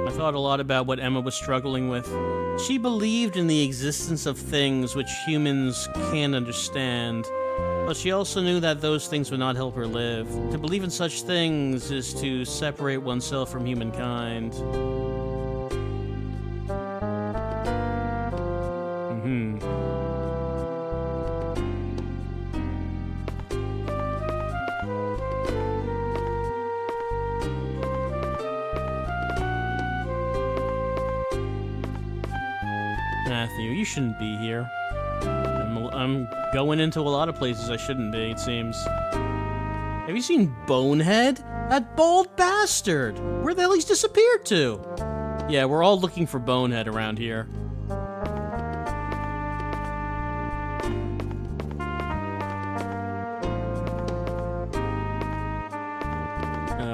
I thought a lot about what Emma was struggling with. She believed in the existence of things which humans can't understand, but she also knew that those things would not help her live. To believe in such things is to separate oneself from humankind. Matthew, you shouldn't be here. I'm going into a lot of places I shouldn't be, it seems. Have you seen Bonehead? That bald bastard! Where the hell he's disappeared to? Yeah, we're all looking for Bonehead around here.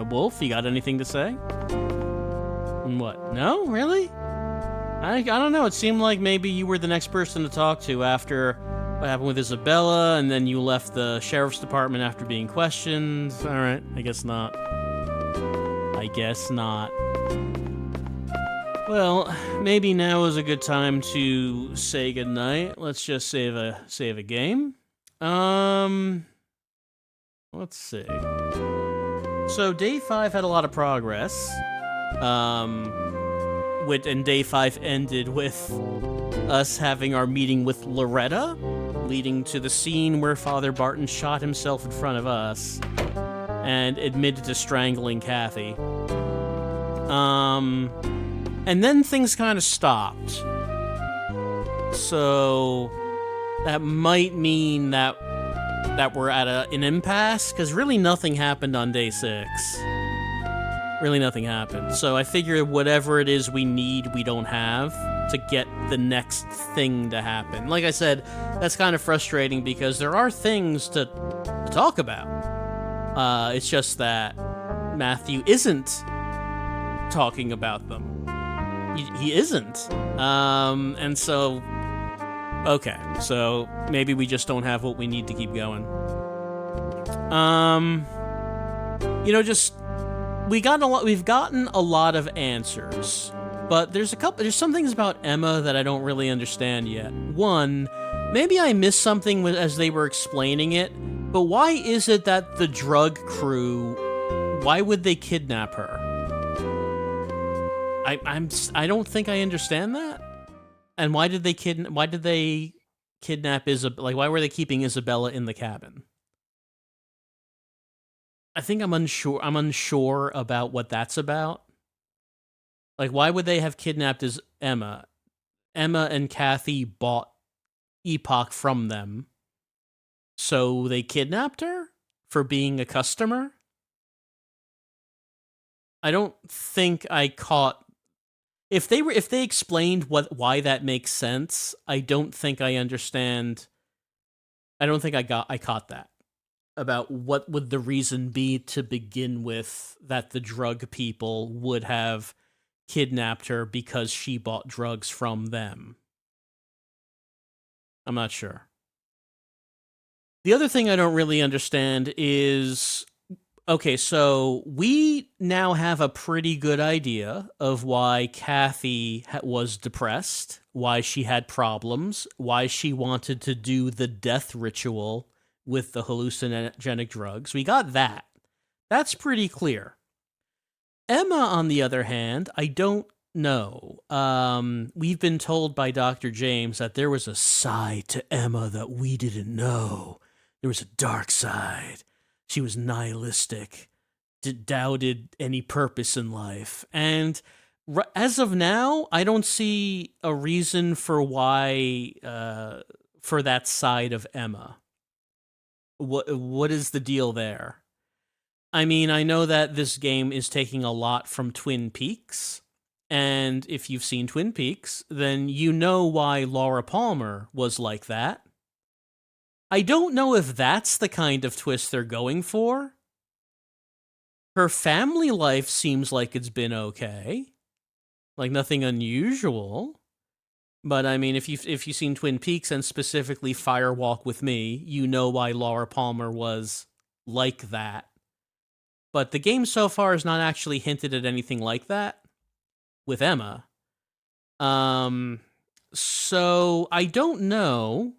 Wolf, you got anything to say? What? No? Really? I don't know. It seemed like maybe you were the next person to talk to after what happened with Isabella, and then you left the sheriff's department after being questioned. Alright, I guess not. I guess not. Well, maybe now is a good time to say goodnight. Let's just save a game. Let's see. So day 5 had a lot of progress. And day 5 ended with us having our meeting with Loretta, leading to the scene where Father Barton shot himself in front of us and admitted to strangling Kathy. And then things kind of stopped. So that might mean that we're at an impasse, because really nothing happened on day 6. Really nothing happened. So I figure whatever it is we need, we don't have to get the next thing to happen. Like I said, that's kind of frustrating because there are things to talk about. It's just that Matthew isn't talking about them. He isn't. And so, okay, so maybe we just don't have what we need to keep going. We've gotten a lot of answers, but there's some things about Emma that I don't really understand yet. One, maybe I missed something as they were explaining it, but why is it that the drug crew, why would they kidnap her? I don't think I understand that. And why did they kidnap Isabella? Like, why were they keeping Isabella in the cabin? I think I'm unsure about what that's about. Like, why would they have kidnapped Emma? Emma and Kathy bought Epoch from them, so they kidnapped her for being a customer? I don't think I caught. If they explained why that makes sense, I don't think I understand. I don't think I caught that. About what would the reason be to begin with that the drug people would have kidnapped her because she bought drugs from them. I'm not sure. The other thing I don't really understand is, okay, so we now have a pretty good idea of why Kathy was depressed, why she had problems, why she wanted to do the death ritual with the hallucinogenic drugs. We got that. That's pretty clear. Emma, on the other hand, I don't know. We've been told by Dr. James that there was a side to Emma that we didn't know. There was a dark side. She was nihilistic, doubted any purpose in life. And as of now, I don't see a reason for why, for that side of Emma. What is the deal there? I mean, I know that this game is taking a lot from Twin Peaks, and if you've seen Twin Peaks, then you know why Laura Palmer was like that. I don't know if that's the kind of twist they're going for. Her family life seems like it's been okay. Like, nothing unusual. But, I mean, if you've seen Twin Peaks and specifically Fire Walk with Me, you know why Laura Palmer was like that. But the game so far has not actually hinted at anything like that with Emma. So I don't know.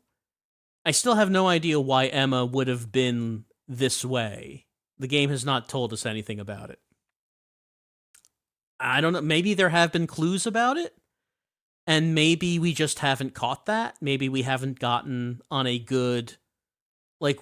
I still have no idea why Emma would have been this way. The game has not told us anything about it. I don't know. Maybe there have been clues about it. And maybe we just haven't caught that. Maybe we haven't gotten on a good, like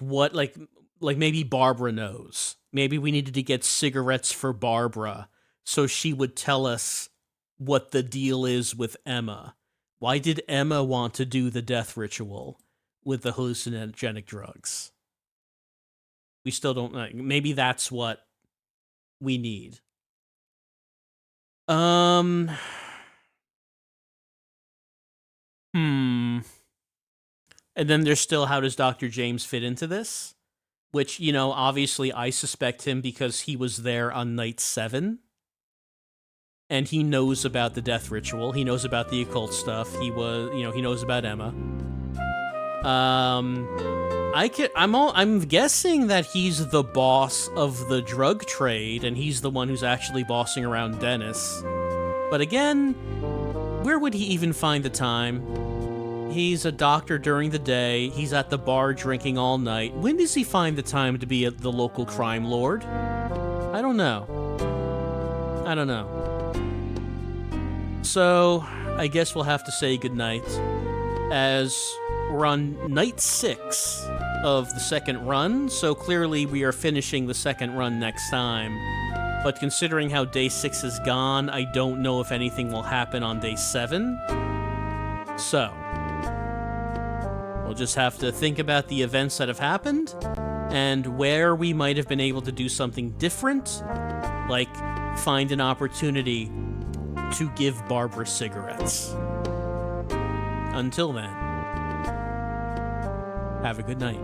maybe Barbara knows. Maybe we needed to get cigarettes for Barbara so she would tell us what the deal is with Emma. Why did Emma want to do the death ritual with the hallucinogenic drugs? We still don't know. Maybe that's what we need. And then there's still, how does Dr. James fit into this? Which, you know, obviously I suspect him because he was there on night 7. And he knows about the death ritual. He knows about the occult stuff. He knows about Emma. I'm guessing that he's the boss of the drug trade, and he's the one who's actually bossing around Dennis. But again, where would he even find the time? He's a doctor during the day. He's at the bar drinking all night. When does he find the time to be at the local crime lord? I don't know. So, I guess we'll have to say goodnight, as we're on night 6 of the second run, so clearly we are finishing the second run next time. But considering how day 6 is gone, I don't know if anything will happen on day 7. So, we'll just have to think about the events that have happened, and where we might have been able to do something different, like find an opportunity to give Barbara cigarettes. Until then, have a good night.